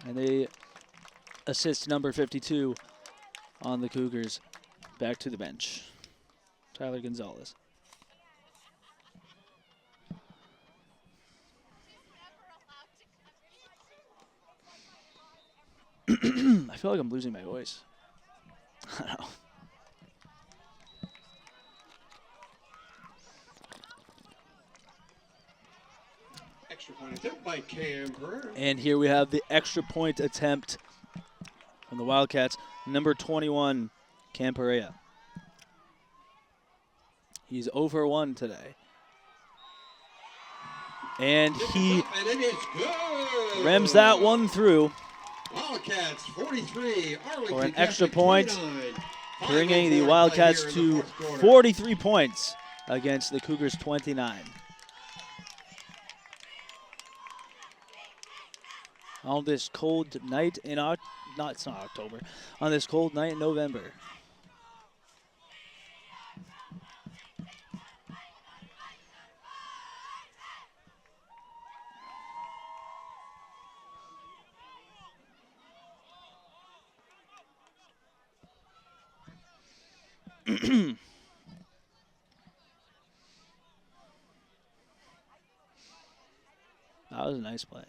C: And they assist number 52 on the Cougars back to the bench. Tyler Gonzalez. I feel like I'm losing my voice. I don't know.
B: Extra point attempt by Cam Pereira.
C: And here we have the extra point attempt from the Wildcats. Number 21, Cam Pereira. He's 0 for 1 today. And he
B: And it is good.
C: rams that one through
B: Wildcats 43, Arlington
C: for an extra
B: Catholic
C: point,
B: 29.
C: bringing the
B: 5:04
C: Wildcats
B: play here in the
C: to
B: fourth quarter.
C: 43 points against the Cougars 29. On this cold night in it's not October. On this cold night in November. That was a nice play.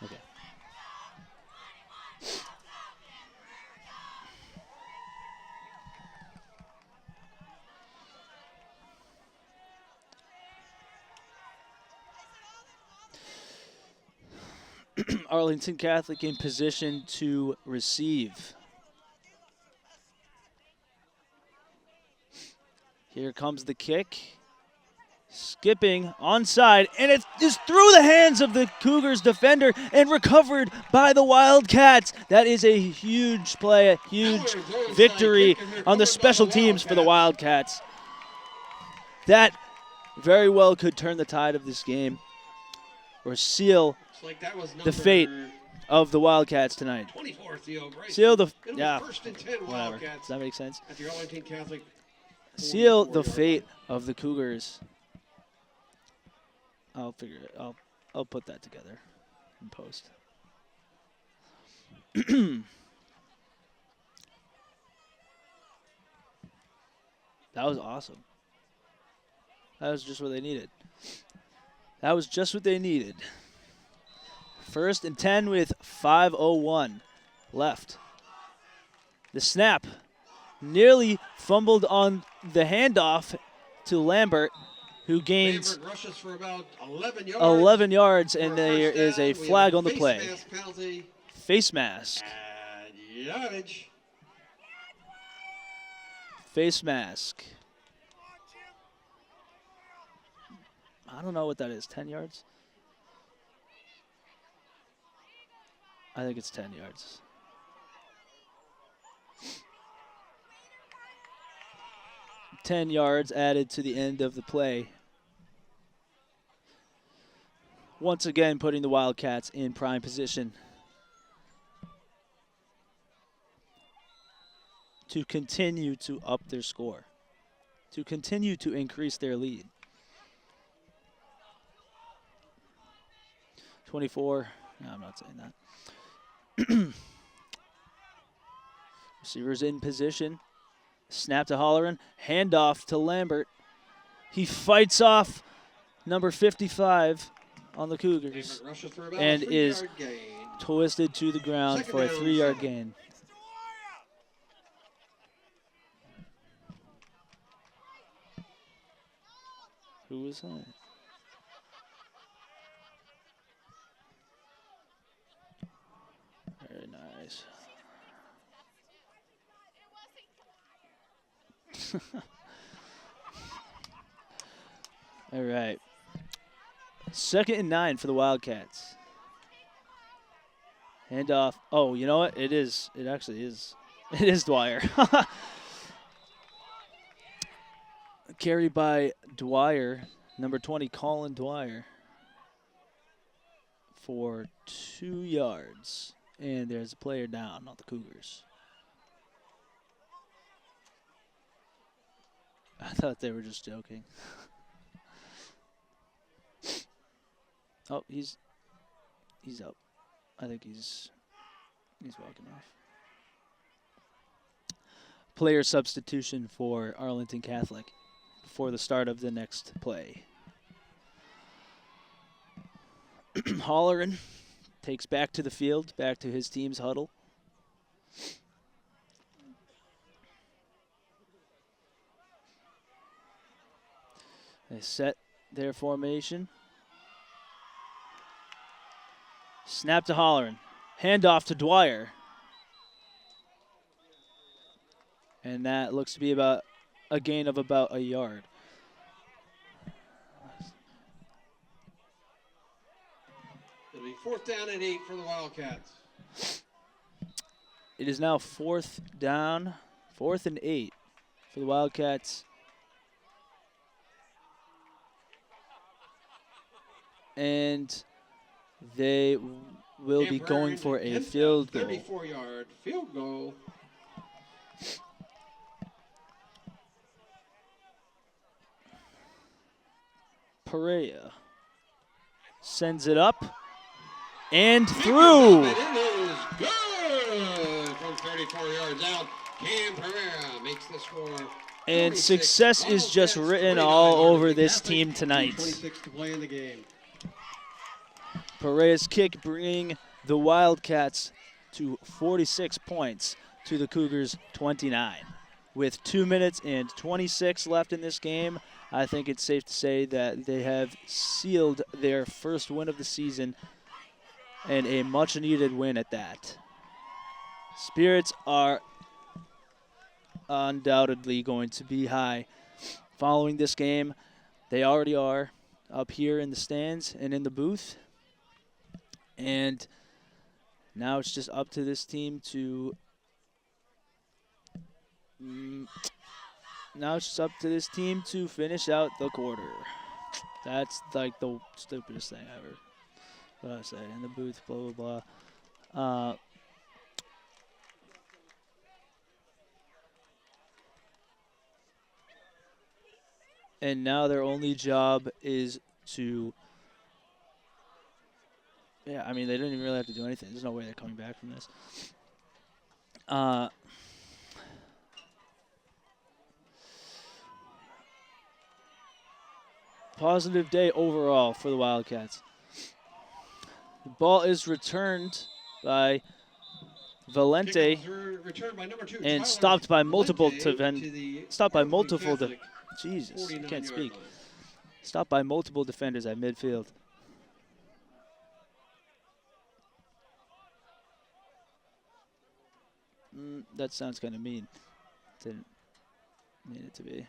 C: Okay. Arlington Catholic in position to receive. Here comes the kick. Skipping onside, and it is through the hands of the Cougars defender and recovered by the Wildcats. That is a huge play, a huge victory on the special teams for the Wildcats. That very well could turn the tide of this game or seal
B: Like that was
C: the fate of the Wildcats tonight.
B: 24, Theo Bryce.
C: Seal the,
B: It was
C: yeah,
B: first and 10
C: whatever.
B: Wildcats
C: Does that make sense?
B: at the Arlington Catholic.
C: Seal the
B: 44-yard
C: fate
B: line.
C: of the Cougars. I'll figure it. I'll put that together in post. That was awesome. That was just what they needed. That was just what they needed. First and 10 with 5:01 left. The snap nearly fumbled on the handoff to Lambert, who gains
B: Lambert rushes for about 11 yards.
C: 11 yards,
B: for
C: and
B: a
C: there
B: first
C: is
B: down.
C: a
B: We
C: flag
B: have
C: on the
B: face
C: play.
B: mask penalty
C: Face mask.
B: and yardage.
C: Face mask. I don't know what that is. 10 yards? I think it's 10 yards. $10 yards added to the end of the play. Once again, putting the Wildcats in prime position to continue to up their score, to continue to increase their lead. 24. No, I'm not saying that. Receivers in position. Snap to Holleran. Handoff to Lambert. He fights off number 55 on the Cougars
B: Lambert rushes for about
C: and
B: a
C: is
B: 3-yard gain.
C: twisted to the ground
B: Second
C: for a
B: down,
C: 3-yard
B: 7.
C: gain. Who was that? Very nice. All right. 2nd and 9 for the Wildcats. Handoff. Oh, you know what? It is. It actually is. It is Dwyer. Carried by Dwyer, number 20, Colin Dwyer, for 2 yards. And there's a player down on the Cougars. I thought they were just joking. Oh, he's up. I think he's walking off. Player substitution for Arlington Catholic before the start of the next play. Holleran takes back to the field, back to his team's huddle. They set their formation. Snap to Holleran. Handoff to Dwyer. And that looks to be about a gain of about a yard.
B: It'll be 4th down and 8 for the Wildcats.
C: It is now 4th down, 4th and 8 for the Wildcats. And they will be going for a field goal.
B: 34-yard field goal.
C: Perea sends it up and through.
B: It is good from 34 yards out. Cam Pereira makes the score.
C: And success is just written all over this team tonight.
B: 26 to play in the game.
C: Pereira's kick bringing the Wildcats to 46 points to the Cougars 29. With 2 minutes and 26 left in this game, I think it's safe to say that they have sealed their first win of the season, and a much-needed win at that. Spirits are undoubtedly going to be high following this game. They already are up here in the stands and in the booth. And now it's just up to this team to finish out the quarter. That's like the stupidest thing ever. What I say in the booth, blah blah blah. And now their only job is to. Yeah, I mean, they didn't even really have to do anything. There's no way they're coming back from this. Positive day overall for the Wildcats. The ball is returned by Valente and stopped by multiple Jesus, I can't speak. Stopped by multiple defenders at midfield. That sounds kind of mean. Didn't mean it to be.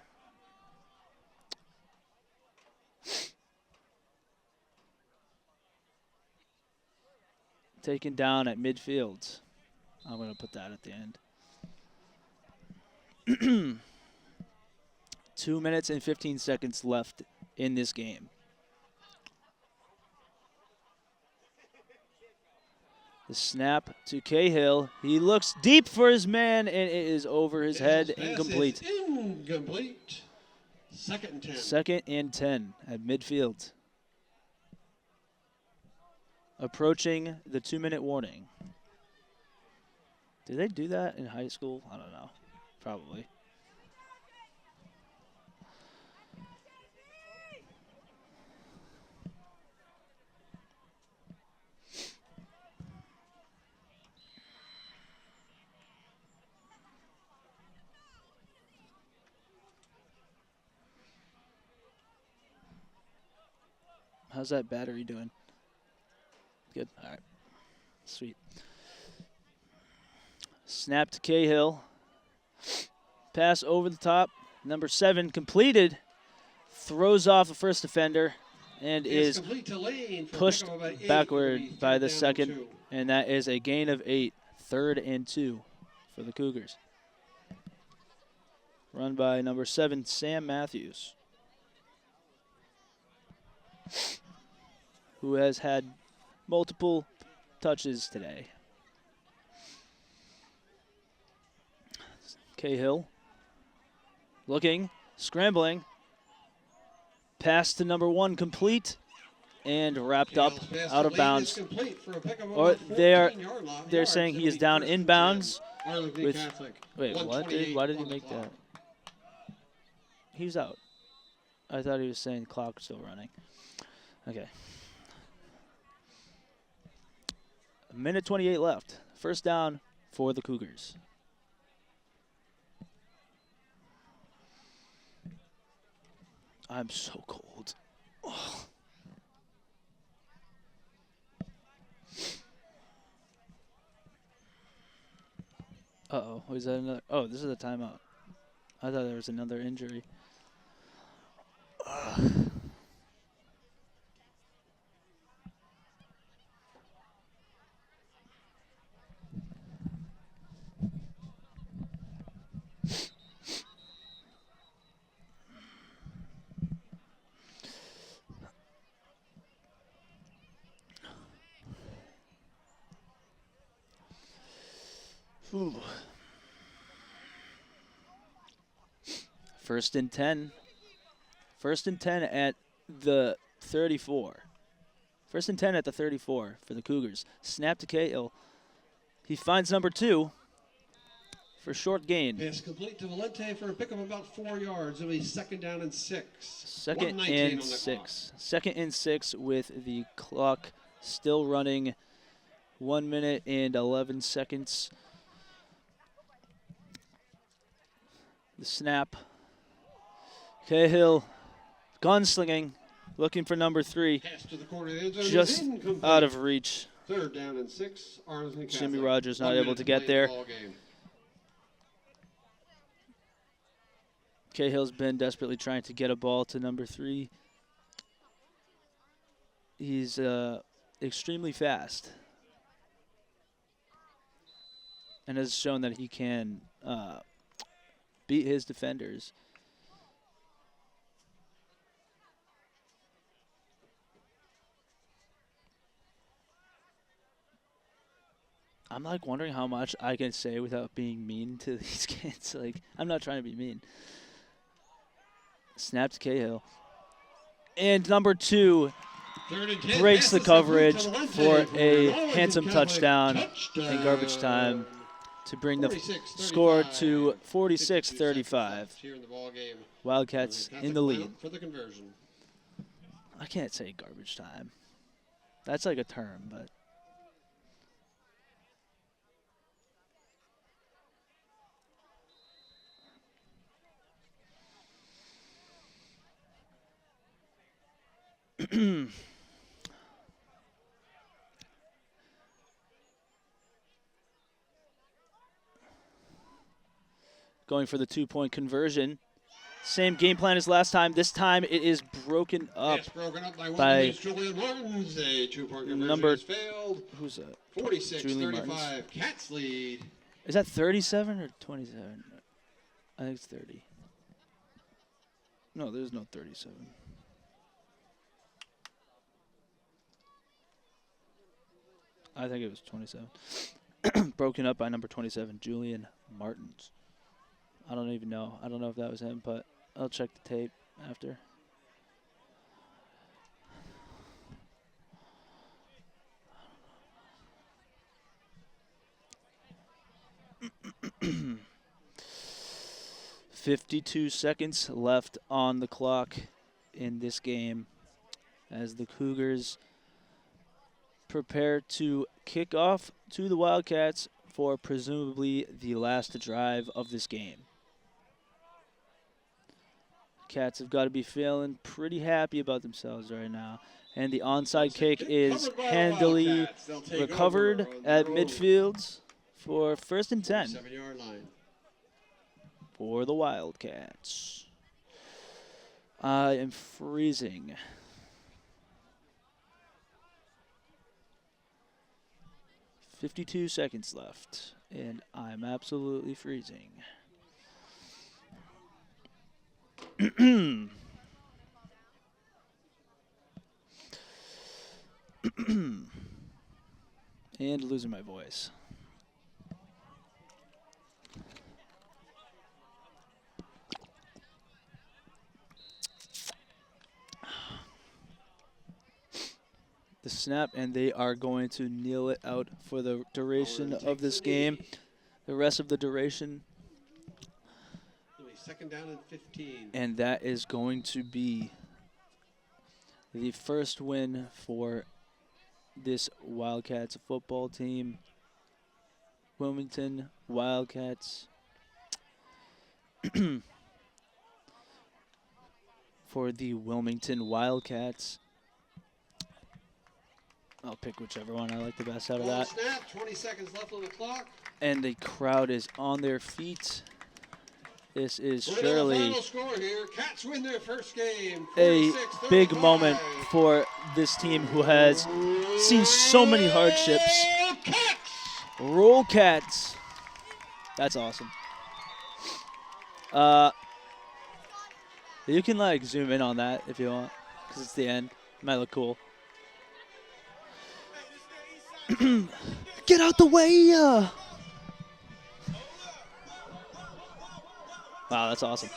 C: Taken down at midfield. I'm going to put that at the end. 2 minutes and 15 seconds left in this game. The snap to Cahill. He looks deep for his man, and it is over his head. Incomplete.
B: Incomplete. 2nd and 10.
C: 2nd and 10 at midfield. Approaching the 2-minute warning. Did they do that in high school? I don't know. Probably. How's that battery doing? Good. All right. Sweet. Snap to Cahill. Pass over the top. Number 7 completed. Throws off the first defender and is pushed backward by the second. And that is a gain of 8. 3rd and 2 for the Cougars. Run by number 7, Sam Matthews, who has had multiple touches today. Cahill looking, scrambling. Pass to number 1 complete and wrapped up out of bounds. Or they're saying he is down inbounds. With, wait, what? Why did he make that? He's out. I thought he was saying the clock was still running. Okay. Minute 28 left. First down for the Cougars. I'm so cold. Oh. Uh-oh. Was that another? Oh, this is a timeout. I thought there was another injury. Ooh. First and 10. First and 10 at the 34. First and 10 at the 34 for the Cougars. Snap to Cahill. He finds number 2 for short gain.
B: Pass complete to Valente for a pick of about 4 yards. It'll be second down and 6.
C: Second and 6. Second and 6 with the clock still running. 1 minute and 11 seconds. The snap. Cahill gunslinging, looking for number 3.
B: Pass to the corner of the end zone.
C: Just out of reach.
B: Third down and 6. Arlington Catholic.
C: Jimmy Rogers not
B: 1
C: able
B: minute
C: to
B: play
C: get
B: in the
C: there.
B: ball game.
C: Cahill's been desperately trying to get a ball to number 3. He's extremely fast and has shown that he can beat his defenders. I'm like wondering how much I can say without being mean to these kids. Like, I'm not trying to be mean. Snap to Cahill. And number 2 breaks the coverage for a handsome touchdown in garbage time to bring the score to 46-35. Wildcats in the lead. I can't say garbage time. That's like a term, but. Going for the 2-point conversion. Same game plan as last time. This time it is broken up, by
B: Julian Martins. A 2-point conversion
C: number.
B: has failed.
C: Who's that?
B: 46-35. Cats lead.
C: Is that 37 or 27? I think it's 30. No, there's no 37. I think it was 27. Broken up by number 27, Julian Martins. I don't even know. I don't know if that was him, but I'll check the tape after. $52 seconds left on the clock in this game as the Cougars prepare to kick off to the Wildcats for presumably the last drive of this game. Cats have got to be feeling pretty happy about themselves right now. And the onside kick is handily recovered at midfield for first and 10
B: 7-yard line.
C: for the Wildcats. I am freezing. $52 seconds left, and I'm absolutely freezing. And losing my voice. The snap, and they are going to kneel it out for the duration of this game. The rest of the duration.
B: Second down and 15.
C: And that is going to be the first win for this Wildcats football team. Wilmington Wildcats. For the Wilmington Wildcats. I'll pick whichever one I like the best out of
B: Ball
C: that.
B: snap, 20 seconds left on the clock.
C: And the crowd is on their feet. This is
B: We're to the
C: surely
B: final score here. Cats win their first game.
C: a
B: 46-35.
C: big moment for this team who has seen so many hardships.
B: Cats!
C: Roll Cats. That's awesome. You can like zoom in on that if you want, because it's the end. It might look cool. Get out the way! Wow, that's awesome.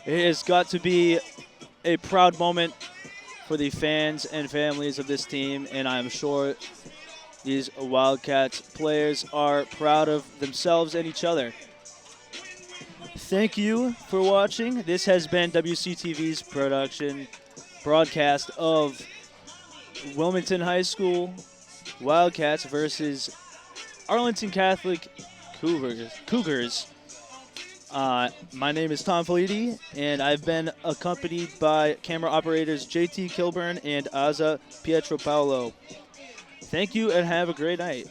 C: It has got to be a proud moment for the fans and families of this team, and I'm sure these Wildcats players are proud of themselves and each other. Thank you for watching. This has been WCTV's broadcast of Wilmington High School Wildcats versus Arlington Catholic Cougars. My name is Tom Felidi, and I've been accompanied by camera operators JT Kilburn and Aza Pietropaulo. Thank you and have a great night.